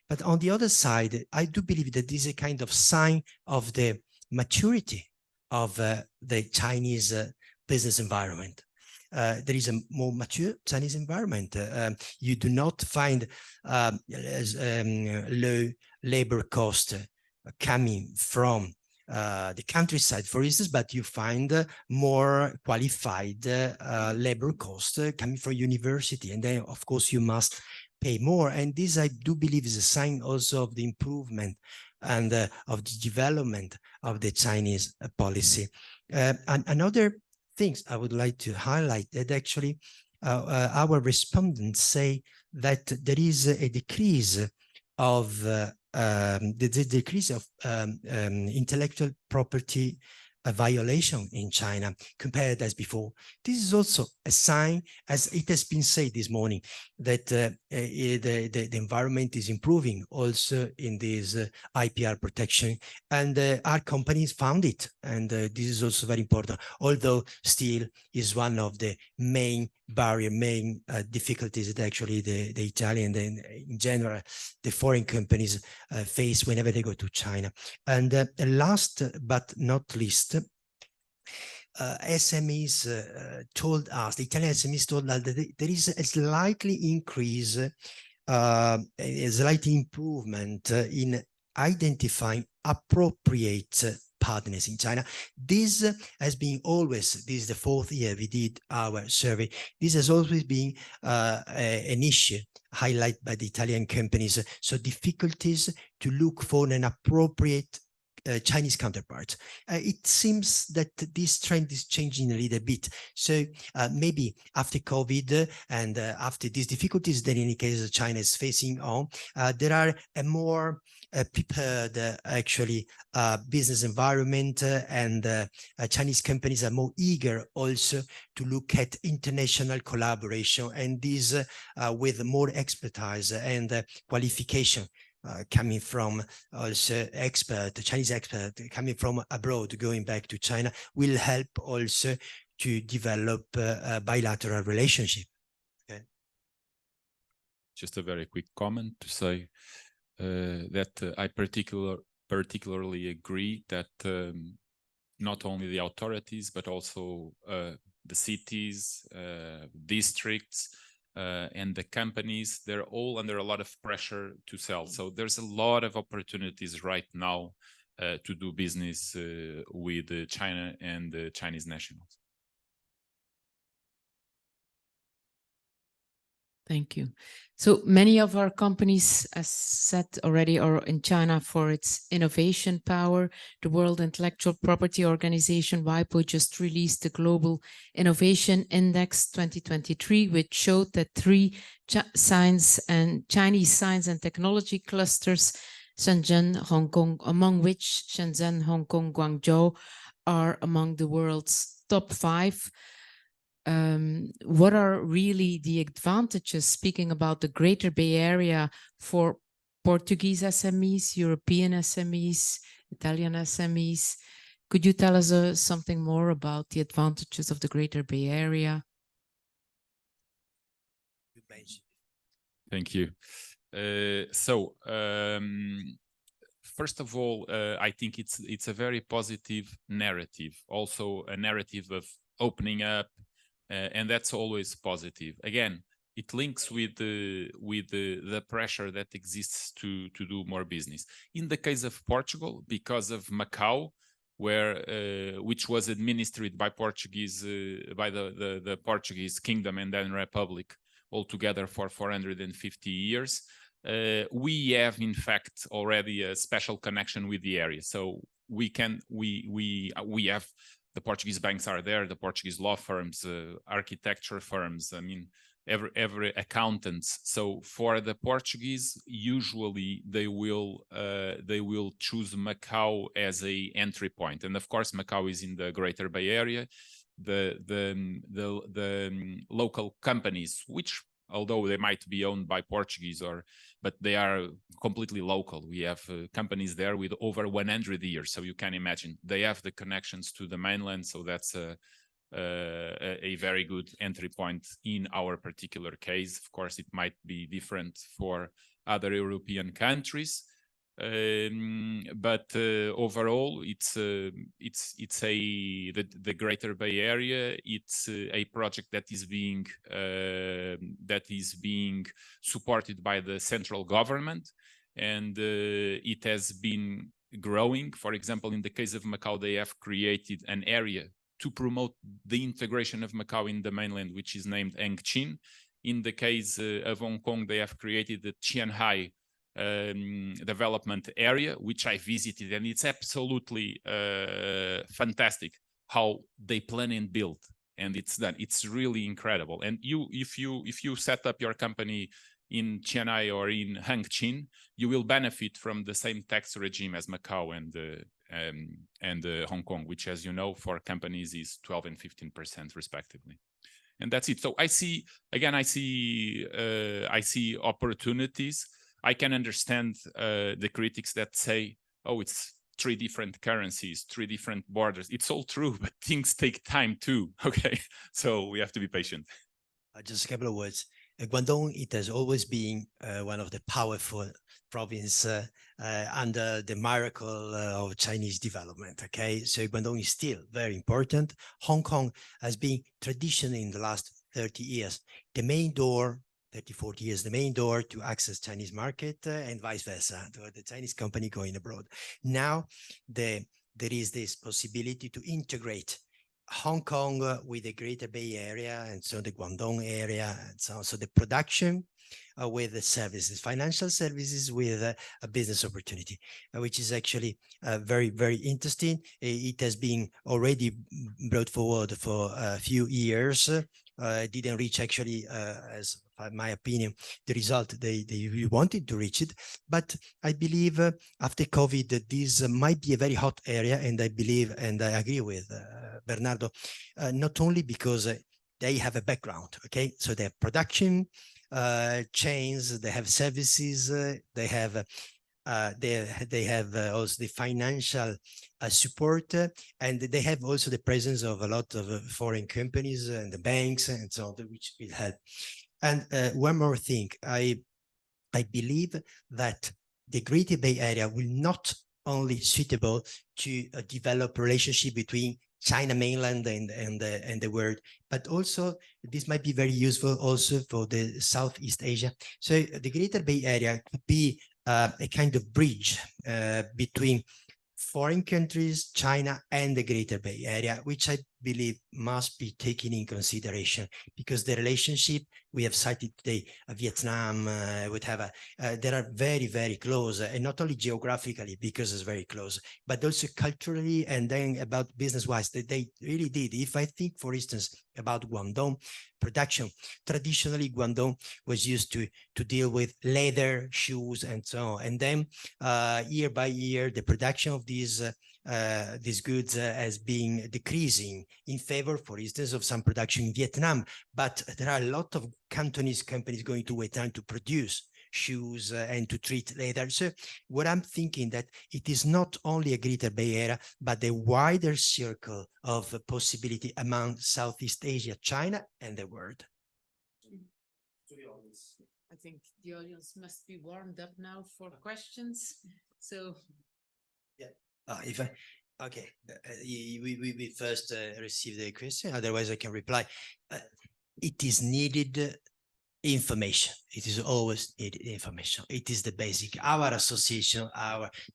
But on the other side, I do believe that this is a kind of sign of the maturity of the Chinese business environment. There is a more mature Chinese environment. You do not find low labor cost coming from the countryside, for instance, but you find more qualified labor cost coming from university. And then, of course, you must pay more. And this, I do believe, is a sign also of the improvement and of the development of the Chinese policy. And another things I would like to highlight that actually our respondents say that there is a decrease of the decrease of intellectual property violation in China compared as before. This is also a sign, as it has been said this morning, that the environment is improving also in this IPR protection, and our companies found it, and this is also very important, although still is one of the main barrier, main difficulties that actually the Italian and in general the foreign companies face whenever they go to China. And last but not least, SMEs told us, the Italian SMEs told us that there is a slightly increase, a slight improvement in identifying appropriate partners in China. This has been always, this is the 4th year we did our survey, this has always been an issue highlighted by the Italian companies. So difficulties to look for an appropriate Chinese counterpart. It seems that this trend is changing a little bit. So maybe after COVID and after these difficulties that in any case China is facing on, there are a more prepared actually business environment, and Chinese companies are more eager also to look at international collaboration, and this with more expertise and qualification coming from also Chinese expert coming from abroad, going back to China, will help also to develop a bilateral relationship. Okay. Just a very quick comment to say that I particularly agree that not only the authorities, but also the cities, districts, and the companies, they're all under a lot of pressure to sell. So there's a lot of opportunities right now to do business with China and the Chinese nationals. Thank you. So many of our companies, as said already, are in China for its innovation power. The World Intellectual Property Organization, WIPO, just released the Global Innovation Index 2023, which showed that 3 Chinese science and technology clusters, Shenzhen, Hong Kong, among which Shenzhen, Hong Kong, Guangzhou, are among the world's top 5. What are really the advantages, speaking about the Greater Bay Area, for Portuguese SMEs, European SMEs, Italian SMEs? Could you tell us something more about the advantages of the Greater Bay Area? Thank you. First of all, I think it's a very positive narrative, also a narrative of opening up, and that's always positive. Again, it links with the pressure that exists to do more business. In the case of Portugal, because of Macau, which was administered by Portuguese by the Portuguese Kingdom and then Republic altogether for 450 years, we have in fact already a special connection with the area. So we have. The Portuguese banks are there, the Portuguese law firms, architecture firms. I mean, every accountants. So for the Portuguese, usually they will choose Macau as a entry point, and of course Macau is in the Greater Bay Area. The local companies, which although they might be owned by Portuguese but they are completely local. We have companies there with over 100 years, so you can imagine they have the connections to the mainland. So that's a very good entry point in our particular case. Of course, it might be different for other European countries, but overall, it's the Greater Bay Area. It's a project that is being supported by the central government, and it has been growing. For example, in the case of Macau, they have created an area to promote the integration of Macau in the mainland, which is named Hengqin. In the case of Hong Kong, they have created the Qianhai development area, which I visited, and it's absolutely fantastic how they plan and build, and it's done. It's really incredible. And if you set up your company in Qianhai or in Hengqin, you will benefit from the same tax regime as Macau and Hong Kong, which, as you know, for companies is 12% and 15% respectively. And that's it. So I see opportunities. I can understand the critics that say, oh, it's 3 different currencies, 3 different borders. It's all true, but things take time too. Okay, so we have to be patient. Just a couple of words. Guangdong, it has always been one of the powerful provinces under the miracle of Chinese development. Okay, so Guangdong is still very important. Hong Kong has been traditionally in the last 30 years, the main door, 30, 40 years, the main door to access Chinese market and vice versa, to the Chinese company going abroad. Now, there is this possibility to integrate Hong Kong with the Greater Bay Area and so the Guangdong area and so on. So the production with the services, financial services with a business opportunity, which is actually very, very interesting. It has been already brought forward for a few years. Didn't reach actually, as my opinion, the result they wanted to reach it. But I believe after COVID, that this might be a very hot area. And I believe, and I agree with Bernardo, not only because they have a background, okay? So they have production chains, they have services, they have also the financial support, and they have also the presence of a lot of foreign companies and the banks and so on, which will help. And one more thing, I believe that the Greater Bay Area will not only suitable to develop relationship between China mainland and the world, but also this might be very useful also for the Southeast Asia. So the Greater Bay Area could be a kind of bridge between foreign countries, China, and the Greater Bay Area, which I believe must be taken in consideration, because the relationship we have cited today, Vietnam would have they are very, very close, and not only geographically because it's very close, but also culturally, and then about business-wise, they really did. If I think, for instance, about Guangdong production, traditionally Guangdong was used to deal with leather, shoes, and so on. And then year by year, the production of these goods has been decreasing in favor, for instance, of some production in Vietnam. But there are a lot of Cantonese companies going to Vietnam to produce shoes and to treat leather. So what I'm thinking that it is not only a Greater Bay Area, but a wider circle of possibility among Southeast Asia, China, and the world. I think the audience must be warmed up now for questions. So, yeah. We first receive the question, otherwise I can reply. It is needed information. It is always needed information. It is the basic. Our association,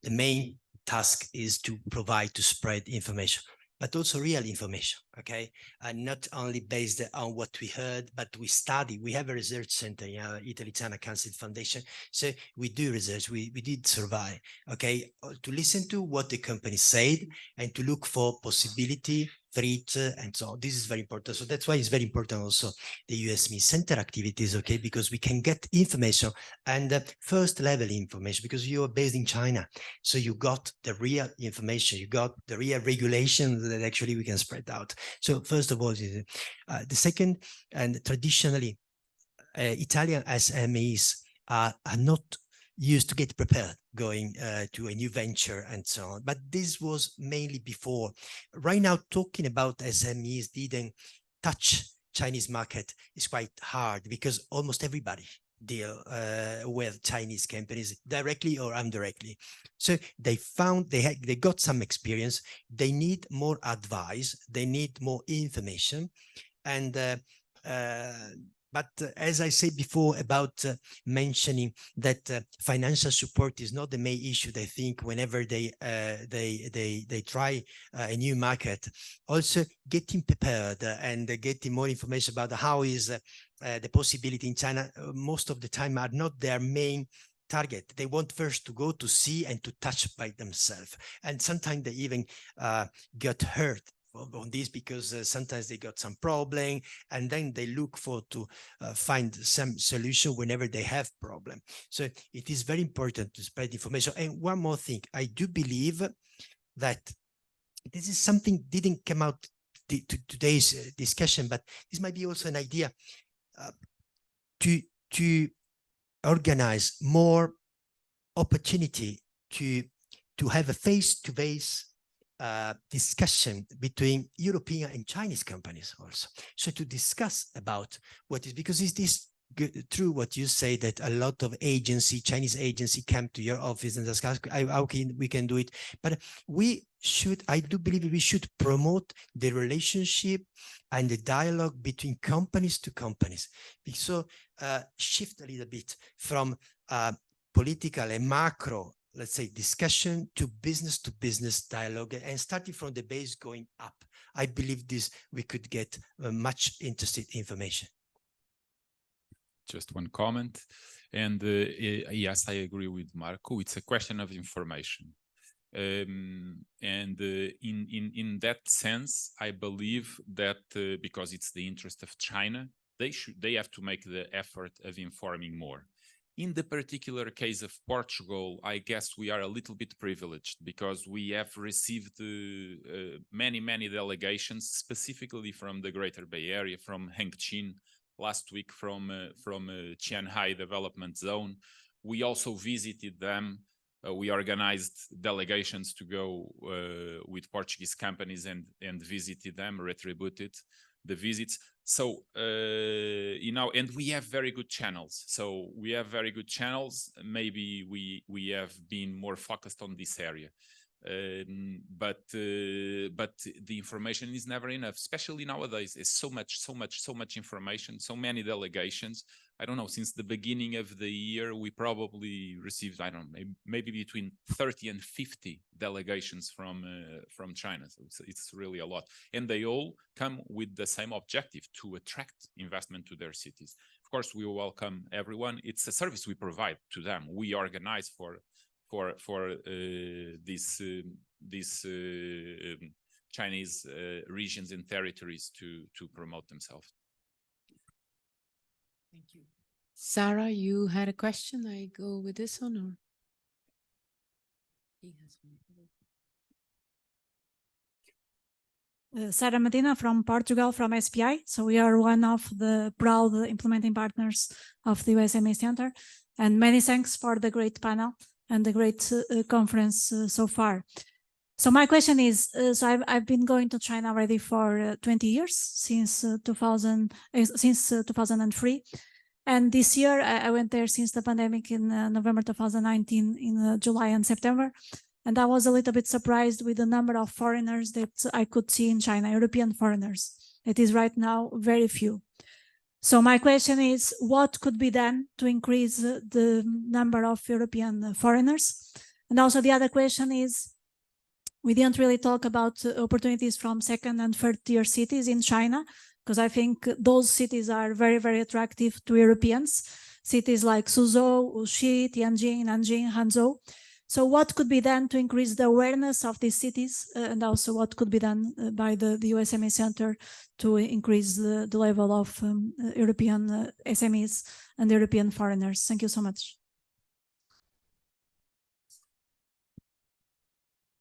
the main task is to provide, to spread information, but also real information, okay? And not only based on what we heard, but we study. We have a research center in our Italy-China Council Foundation. So we do research, we did survey, okay? To listen to what the company said and to look for possibility threat, and so on. This is very important. So that's why it's very important also the EU SME Centre activities, okay, because we can get information and first level information, because you are based in China. So you got the real information, you got the real regulations that actually we can spread out. So first of all, the second, and traditionally, Italian SMEs are not used to get prepared going to a new venture and so on. But this was mainly before. Right now, talking about SMEs didn't touch Chinese market is quite hard, because almost everybody deal with Chinese companies directly or indirectly. So they found they got some experience. They need more advice. They need more information. And but as I said before about mentioning that financial support is not the main issue, they think whenever they try a new market, also getting prepared and getting more information about how is the possibility in China, most of the time are not their main target. They want first to go to see and to touch by themselves. And sometimes they even get hurt on this, because sometimes they got some problem, and then they look for to find some solution whenever they have problem. So it is very important to spread information. And one more thing, I do believe that this is something didn't come out to today's discussion, but this might be also an idea to organize more opportunity to have a face-to-face discussion between European and Chinese companies also. So to discuss about what is, because is this true what you say, that a lot of Chinese agency come to your office and discuss how we can do it. But we should, I do believe we should promote the relationship and the dialogue between companies to companies. So shift a little bit from political and macro, let's say, discussion to business dialogue, and starting from the base going up. I believe this, we could get much interesting information. Just one comment. And yes, I agree with Marco. It's a question of information. And in that sense, I believe that because it's the interest of China, they have to make the effort of informing more. In the particular case of Portugal, I guess we are a little bit privileged, because we have received many delegations, specifically from the Greater Bay Area, from Hengqin, last week from Qianhai Development Zone. We also visited them. We organized delegations to go with Portuguese companies and visited them, retributed the visits. So, and we have very good channels. So we have very good channels. Maybe we have been more focused on this area. But the information is never enough, especially nowadays. It's so much information, so many delegations. I don't know, since the beginning of the year, we probably received, I don't know, maybe between 30 and 50 delegations from China. So it's really a lot. And they all come with the same objective, to attract investment to their cities. Of course, we welcome everyone. It's a service we provide to them. We organize for these Chinese regions and territories to promote themselves. Thank you. Sarah, you had a question. I go with this one, or? Sarah Medina from Portugal, from SPI. So we are one of the proud implementing partners of the EU SME Centre. And many thanks for the great panel and the great conference so far. So my question is, so I've been going to China already for 20 years, since 2003. And this year I went there since the pandemic in November 2019, in July and September. And I was a little bit surprised with the number of foreigners that I could see in China, European foreigners. It is right now very few. So my question is, what could be done to increase the number of European foreigners? And also the other question is, we didn't really talk about opportunities from second and third tier cities in China, because I think those cities are very, very attractive to Europeans. Cities like Suzhou, Wuxi, Tianjin, Nanjing, Hangzhou. So what could be done to increase the awareness of these cities, and also what could be done by the EU SME Centre to increase the level of European SMEs and European foreigners? Thank you so much.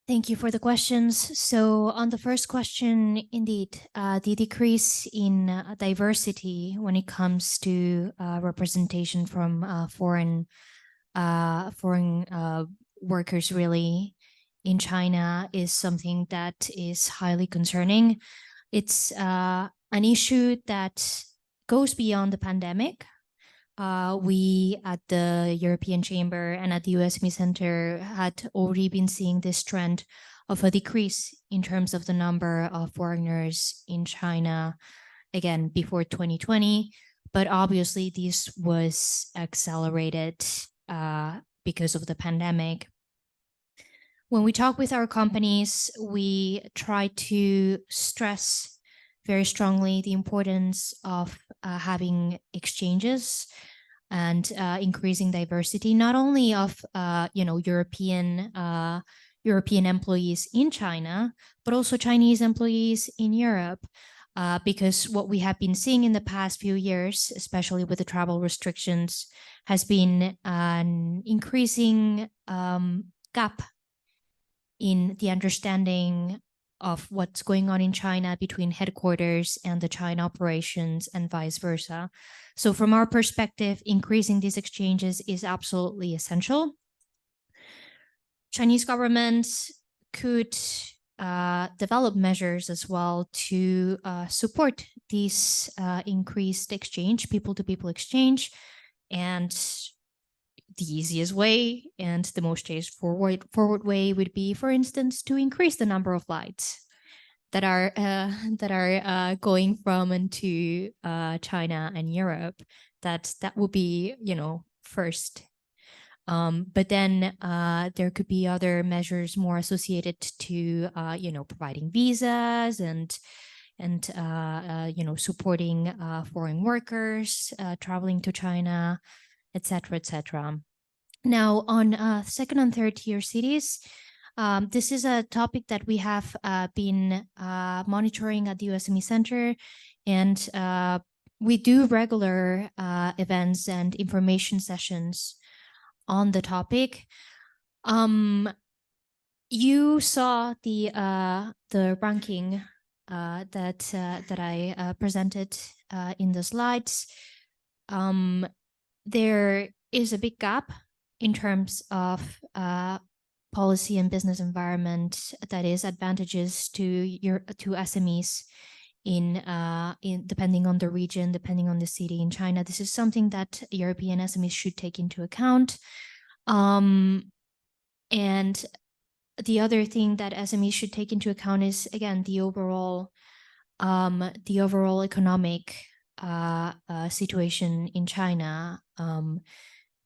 Thank you for the questions. So on the first question, indeed, the decrease in diversity when it comes to representation from foreign workers really in China is something that is highly concerning. It's an issue that goes beyond the pandemic. We at the European Chamber and at the EU SME Centre had already been seeing this trend of a decrease in terms of the number of foreigners in China, again, before 2020. But obviously, this was accelerated because of the pandemic. When we talk with our companies, we try to stress very strongly the importance of having exchanges and increasing diversity, not only of European employees in China, but also Chinese employees in Europe. Because what we have been seeing in the past few years, especially with the travel restrictions, has been an increasing gap in the understanding of what's going on in China between headquarters and the China operations and vice versa. So from our perspective, increasing these exchanges is absolutely essential. Chinese governments could develop measures as well to support these increased exchange, people-to-people exchange. And the easiest way and the most straightforward way would be, for instance, to increase the number of flights that are going from and to China and Europe. That would be, first. But then there could be other measures more associated to, providing visas and supporting foreign workers traveling to China, etc., etc. Now, on second and third tier cities, this is a topic that we have been monitoring at the EU SME Centre, and we do regular events and information sessions on the topic. You saw the ranking that I presented in the slides. There is a big gap in terms of policy and business environment that is advantageous to SMEs in depending on the region, depending on the city in China. This is something that European SMEs should take into account. And the other thing that SMEs should take into account is, again, the overall economic situation in China,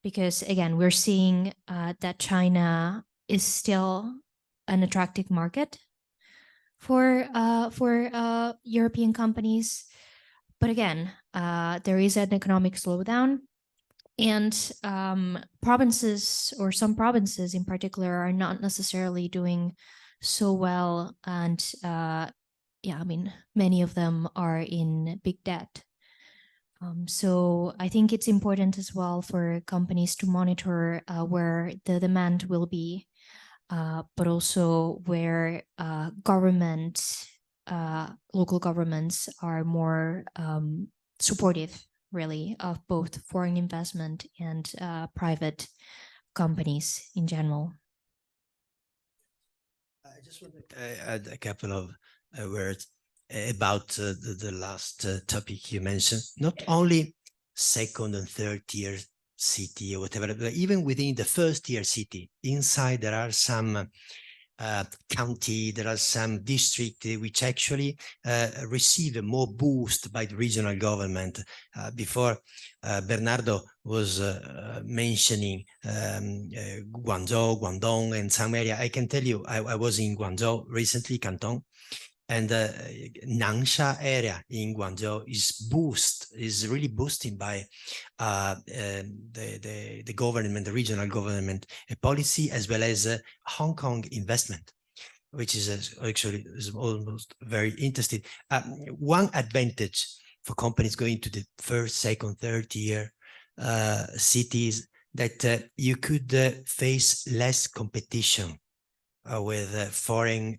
because again, we're seeing that China is still an attractive market for European companies, but again, there is an economic slowdown, and provinces, or some provinces in particular, are not necessarily doing so well, and many of them are in big debt. So I think it's important as well for companies to monitor where the demand will be, but also where local governments are more supportive, really, of both foreign investment and private companies in general. I just want to add a couple of words about the last topic you mentioned. Not only second and third tier city or whatever, but even within the first tier city, inside there are some county, there are some district which actually receive a more boost by the regional government. Before Bernardo was mentioning Guangzhou, Guangdong, and some area. I can tell you, I was in Guangzhou recently, Canton, And Nansha area in Guangzhou is really boosted by the government, the regional government policy, as well as Hong Kong investment, which is actually almost very interesting. One advantage for companies going to the first, second, third tier cities that you could face less competition with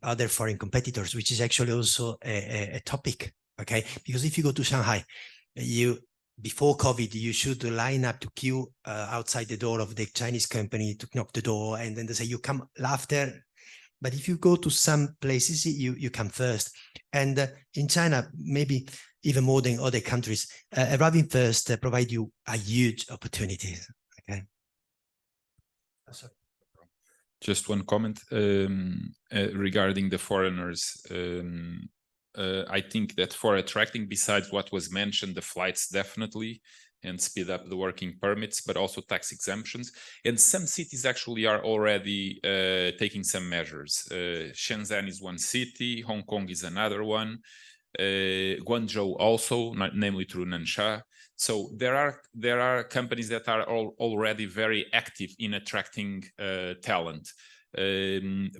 other foreign competitors, which is actually also a topic, okay? Because if you go to Shanghai, before COVID, you should line up to queue outside the door of the Chinese company to knock the door, and then they say you come after. But if you go to some places, you come first. And in China, maybe even more than other countries, arriving first provide you a huge opportunity, okay? Sorry. Just one comment regarding the foreigners. I think that for attracting, besides what was mentioned, the flights definitely, and speed up the working permits, but also tax exemptions. And some cities actually are already taking some measures. Shenzhen is one city, Hong Kong is another one, Guangzhou also, namely through Nansha. So there are companies that are already very active in attracting talent. And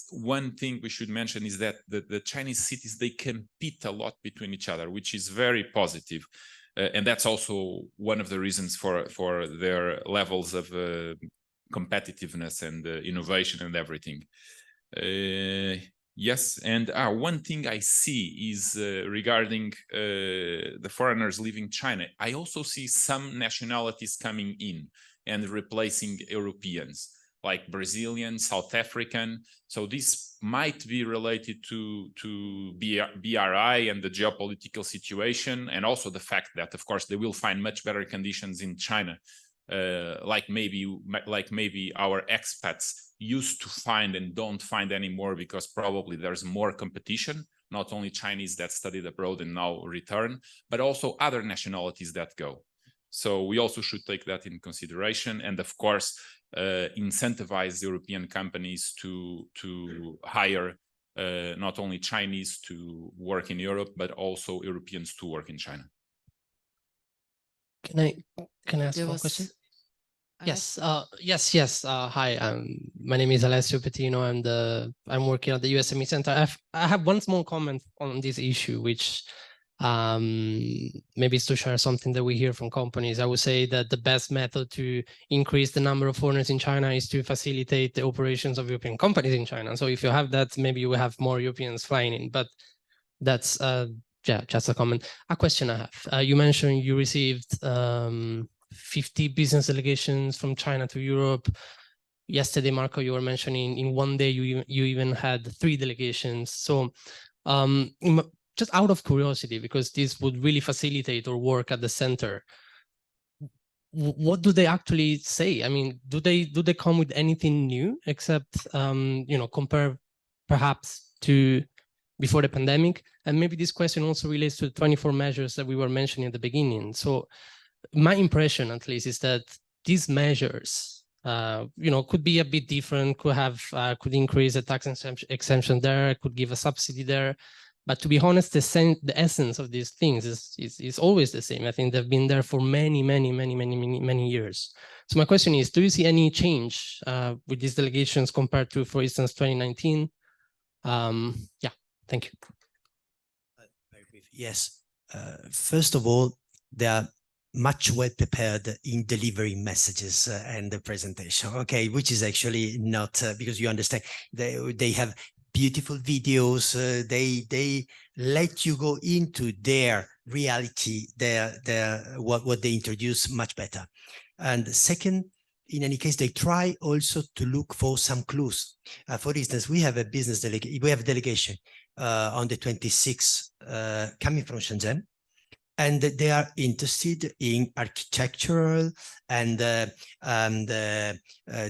one thing we should mention is that the Chinese cities, they compete a lot between each other, which is very positive. And that's also one of the reasons for their levels of competitiveness and innovation and everything. Yes, and one thing I see is regarding the foreigners leaving China. I also see some nationalities coming in and replacing Europeans, like Brazilian, South African. So this might be related to BRI and the geopolitical situation, and also the fact that, of course, they will find much better conditions in China, like maybe our expats used to find and don't find anymore, because probably there's more competition, not only Chinese that studied abroad and now return, but also other nationalities that go. So we also should take that in consideration, and of course, incentivize European companies to hire not only Chinese to work in Europe, but also Europeans to work in China. Can I ask one question? Yes. Yes. Hi, my name is Alessio Pettino, and I'm working at the EU SME Centre. I have one small comment on this issue, which maybe is to share something that we hear from companies. I would say that the best method to increase the number of foreigners in China is to facilitate the operations of European companies in China. So if you have that, maybe you will have more Europeans flying in. But that's just a comment. A question I have. You mentioned you received 50 business delegations from China to Europe. Yesterday, Marco, you were mentioning in one day you even had 3 delegations. So just out of curiosity, because this would really facilitate our work at the center, what do they actually say? I mean, do they come with anything new except compare perhaps to before the pandemic? And maybe this question also relates to the 24 measures that we were mentioning at the beginning. So my impression, at least, is that these measures, could be a bit different, could increase the tax exemption there, could give a subsidy there. But to be honest, the essence of these things is always the same. I think they've been there for many years. So my question is, do you see any change with these delegations compared to, for instance, 2019? Yeah, thank you. Very brief. Yes. First of all, they are much well prepared in delivering messages and the presentation, okay, which is actually not because you understand they have beautiful videos, they let you go into their reality, what they introduce much better. And second, in any case, they try also to look for some clues. For instance, we have a delegation on the 26th coming from Shenzhen, and they are interested in architectural and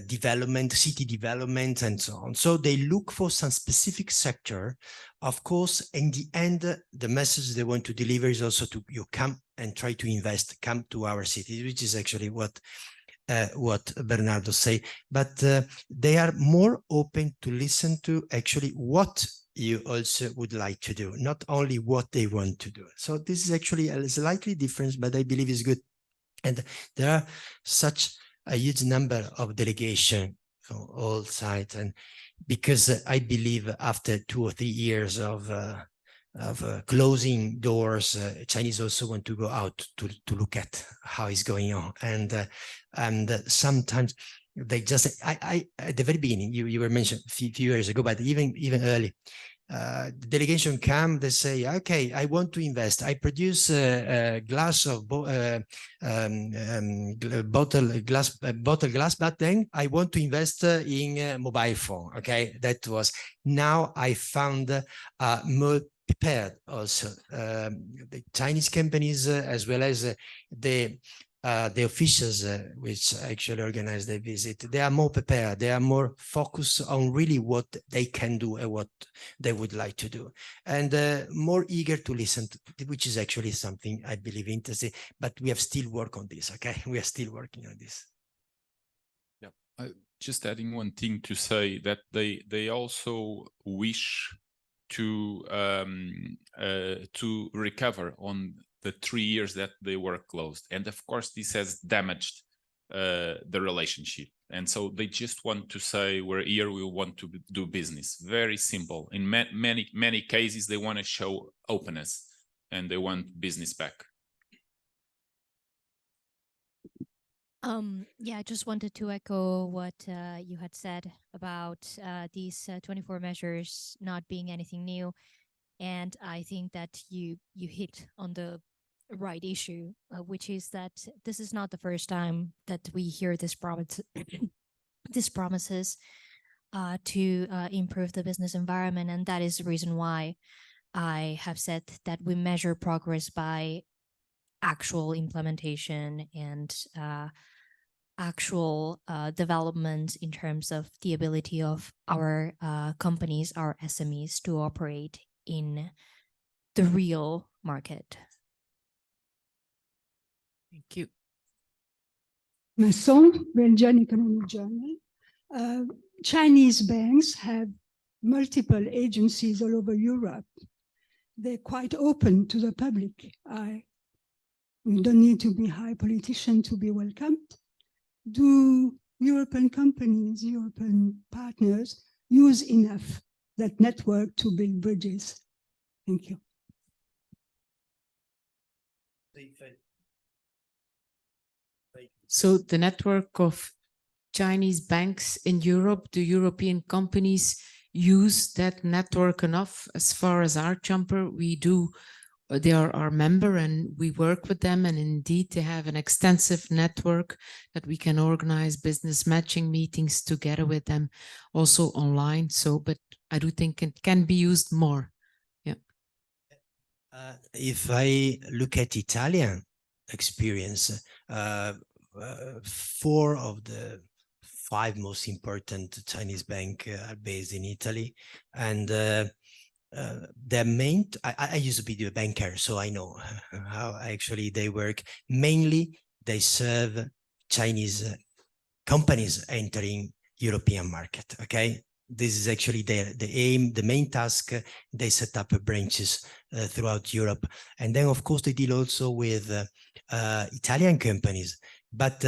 development, city development, and so on. So they look for some specific sector. Of course, in the end, the message they want to deliver is also to you come and try to invest, come to our city, which is actually what Bernardo say. But they are more open to listen to actually what you also would like to do, not only what they want to do. So this is actually a slightly different, but I believe is good. And there are such a huge number of delegations from all sides, and because I believe after 2 or 3 years of closing doors, Chinese also want to go out to look at how it's going on, and sometimes they just I at the very beginning you were mentioned a few years ago, but even early. The delegation come, they say, okay, I want to invest. I produce a glass of bottle glass, but then I want to invest in a mobile phone. Okay, that was, now I found more prepared also. The Chinese companies as well as the officials which actually organize the visit, they are more prepared, they are more focused on really what they can do and what they would like to do, and more eager to listen to, which is actually something I believe interesting, but we have still work on this. Okay, we are still working on this. Yeah, just adding one thing to say that they also wish to recover on the 3 years that they were closed. And of course, this has damaged the relationship. And so they just want to say, we're here, we want to do business. Very simple. In many cases, they want to show openness and they want business back. Yeah, I just wanted to echo what you had said about these 24 measures not being anything new. And I think that you hit on the right issue, which is that this is not the first time that we hear this these promises to improve the business environment. And that is the reason why I have said that we measure progress by actual implementation and actual development in terms of the ability of our companies, our SMEs, to operate in the real market. Thank you. Masson, Belgian Economic Journal. Chinese banks have multiple agencies all over Europe. They're quite open to the public. We don't need to be high politician to be welcomed. Do European companies, European partners use enough that network to build bridges? Thank you. So the network of Chinese banks in Europe, do European companies use that network enough? As far as our chamber, we do. They are our member and we work with them, and indeed they have an extensive network that we can organize business matching meetings together with them, also online. So, but I do think it can be used more. Yeah. If I look at Italian experience, 4 of the 5 most important Chinese banks are based in Italy, and their main, I used to be a banker, so I know how actually they work. Mainly, they serve Chinese companies entering European market. Okay, this is actually the aim, the main task. They set up branches throughout Europe, and then of course they deal also with Italian companies. But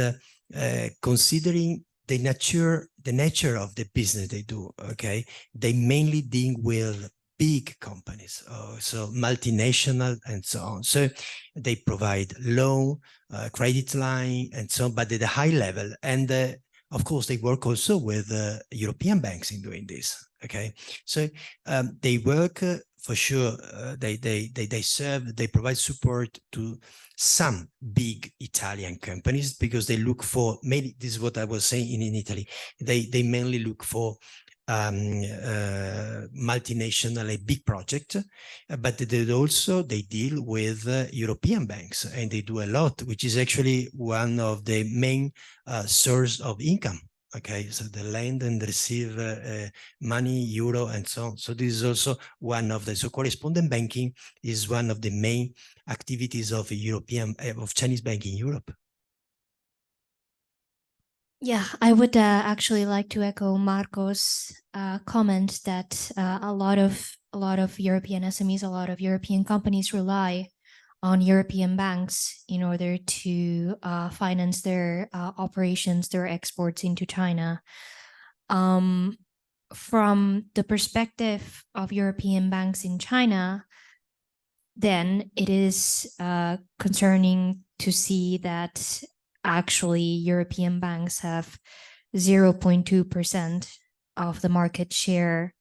considering the nature of the business they do, okay, they mainly deal with big companies, so multinational and so on. So they provide loan, credit line, and so on, but at a high level. And of course, they work also with European banks in doing this. Okay, so they work for sure. They serve, they provide support to some big Italian companies because they look for, mainly, this is what I was saying in Italy, they mainly look for multinational, a big project, but they also deal with European banks, and they do a lot, which is actually one of the main source of income. Okay, so they lend and receive money, euro, and so on. So this is also one of the, so correspondent banking is one of the main activities of Chinese banking in Europe. Yeah, I would actually like to echo Marco's comment that a lot of European SMEs, a lot of European companies rely on European banks in order to finance their operations, their exports into China. From the perspective of European banks in China, then it is concerning to see that actually European banks have 0.2% of the market share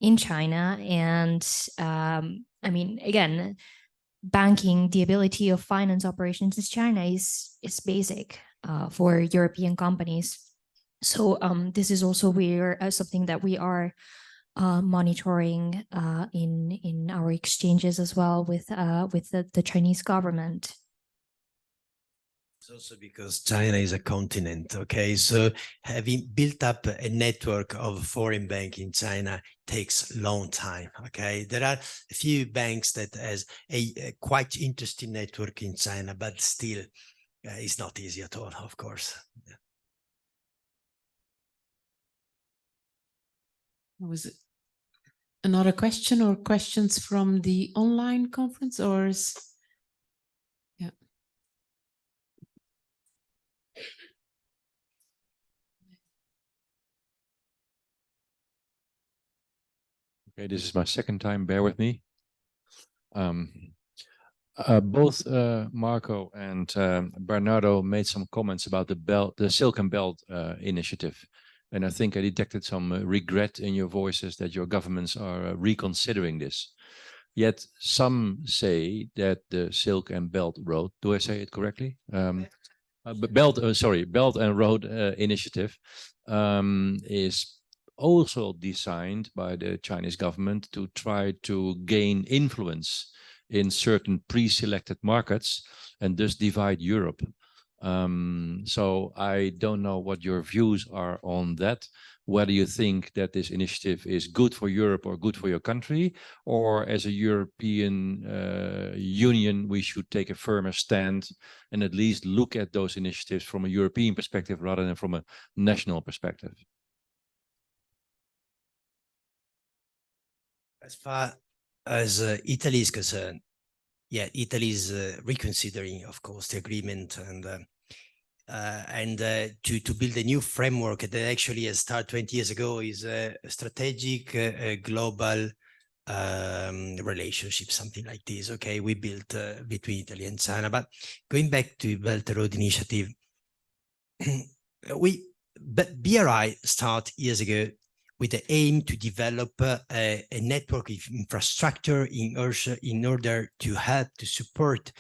in China. And I mean, again, banking, the ability of finance operations in China is basic for European companies. So this is also something that we are monitoring in our exchanges as well with the Chinese government. It's also because China is a continent, okay? So having built up a network of foreign banks in China takes a long time, okay? There are a few banks that has a quite interesting network in China, but still it's not easy at all, of course. Yeah. Was it another question or questions from the online conference or yeah. Okay, this is my second time, bear with me. Both Marco and Bernardo made some comments about the Silk and Belt initiative. And I think I detected some regret in your voices that your governments are reconsidering this. Yet some say that the Silk and Belt Road, do I say it correctly? Belt and Road initiative is also designed by the Chinese government to try to gain influence in certain pre-selected markets and thus divide Europe. So I don't know what your views are on that, whether you think that this initiative is good for Europe or good for your country, or as a European Union, we should take a firmer stand and at least look at those initiatives from a European perspective rather than from a national perspective. As far as Italy is concerned, yeah, Italy is reconsidering, of course, the agreement and to build a new framework that actually has started 20 years ago is a strategic global relationship, something like this. Okay, we built between Italy and China. But going back to Belt and Road Initiative, BRI started years ago with the aim to develop a network of infrastructure in order to help to support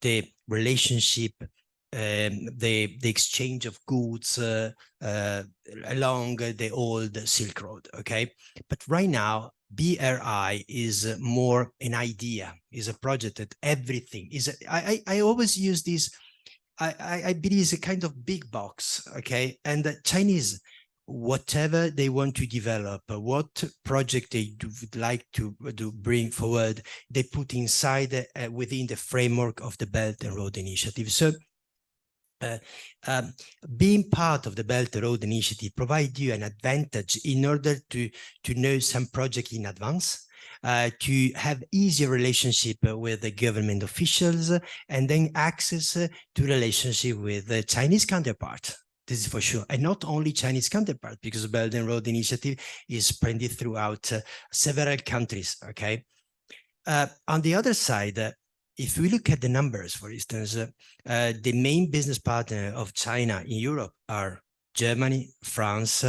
the relationship, the exchange of goods along the old Silk Road, okay? But right now, BRI is more an idea, is a project that everything is, I always use this, I believe it's a kind of big box, okay? And the Chinese, whatever they want to develop, what project they would like to bring forward, they put inside within the framework of the Belt and Road Initiative. So being part of the Belt and Road Initiative provides you an advantage in order to know some project in advance, to have easier relationship with the government officials, and then access to relationship with the Chinese counterpart. This is for sure. And not only Chinese counterpart, because the Belt and Road Initiative is spread throughout several countries, okay? On the other side, if we look at the numbers, for instance, the main business partner of China in Europe are Germany, France.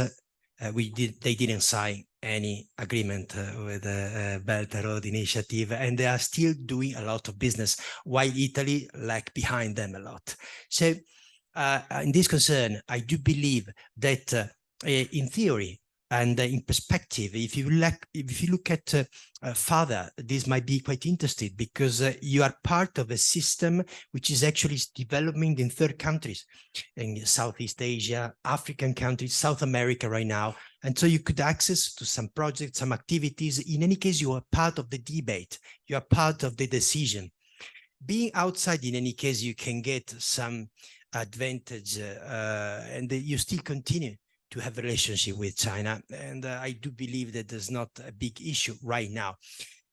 They didn't sign any agreement with the Belt and Road Initiative, and they are still doing a lot of business, while Italy lag behind them a lot. So in this concern, I do believe that in theory and in perspective, if you look at further, this might be quite interesting, because you are part of a system which is actually developing in third countries, in Southeast Asia, African countries, South America right now. And so you could access to some projects, some activities. In any case, you are part of the debate. You are part of the decision. Being outside, in any case, you can get some advantage, and you still continue to have a relationship with China. And I do believe that there's not a big issue right now.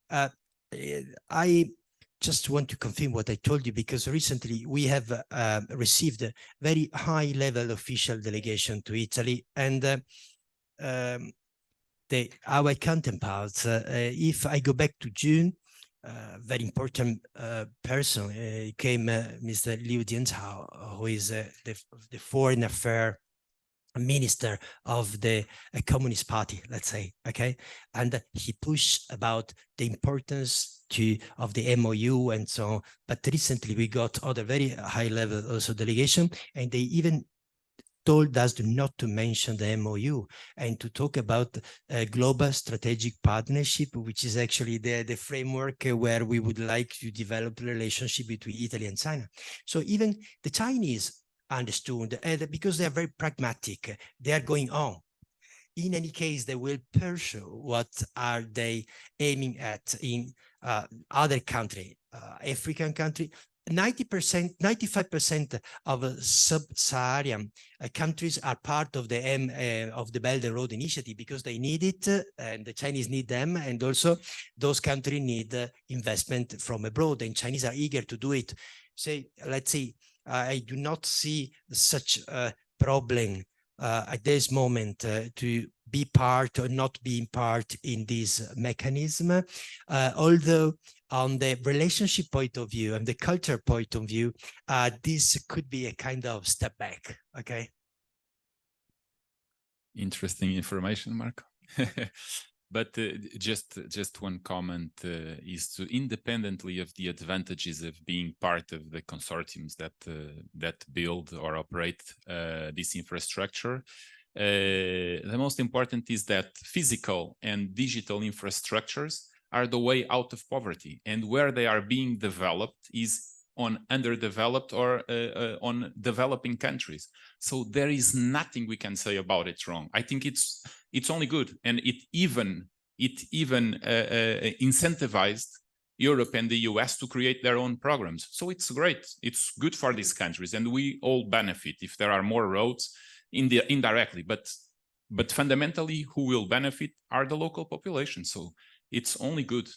I just want to confirm what I told you, because recently we have received a very high level official delegation to Italy, and our counterparts, if I go back to June, very important person came, Mr. Liu Jiantao, who is the foreign affairs minister of the Communist Party, let's say, okay? And he pushed about the importance of the MOU and so on. But recently we got other very high level also delegation, and they even told us not to mention the MOU and to talk about a global strategic partnership, which is actually the framework where we would like to develop the relationship between Italy and China. So even the Chinese understood, and because they are very pragmatic, they are going on. In any case, they will pursue what are they aiming at in other country, African country. 90%, 95% of sub-Saharan countries are part of the Belt and Road Initiative because they need it, and the Chinese need them, and also those countries need investment from abroad, and Chinese are eager to do it. So let's see, I do not see such a problem at this moment to be part or not being part in this mechanism, although on the relationship point of view and the culture point of view, this could be a kind of step back, okay? Interesting information, Marco. But just one comment is to, independently of the advantages of being part of the consortiums that build or operate this infrastructure, the most important is that physical and digital infrastructures are the way out of poverty, and where they are being developed is on underdeveloped or on developing countries. So there is nothing we can say about it wrong. I think it's only good, and it even incentivized Europe and the US to create their own programs. So it's great. It's good for these countries, and we all benefit if there are more roads indirectly. But fundamentally, who will benefit are the local population. So it's only good.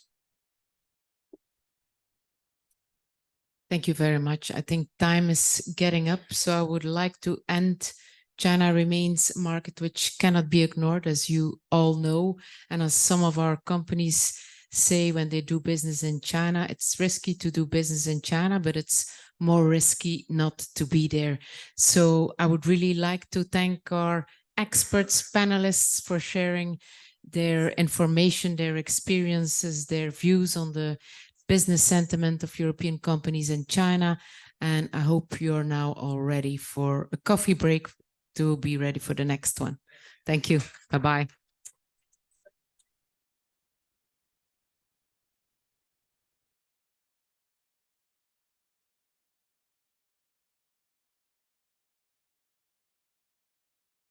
Thank you very much. I think time is getting up, so I would like to end. China remains a market which cannot be ignored, as you all know. And as some of our companies say when they do business in China, it's risky to do business in China, but it's more risky not to be there. So I would really like to thank our experts, panelists for sharing their information, their experiences, their views on the business sentiment of European companies in China. And I hope you're now all ready for a coffee break to be ready for the next one. Thank you. Bye-bye.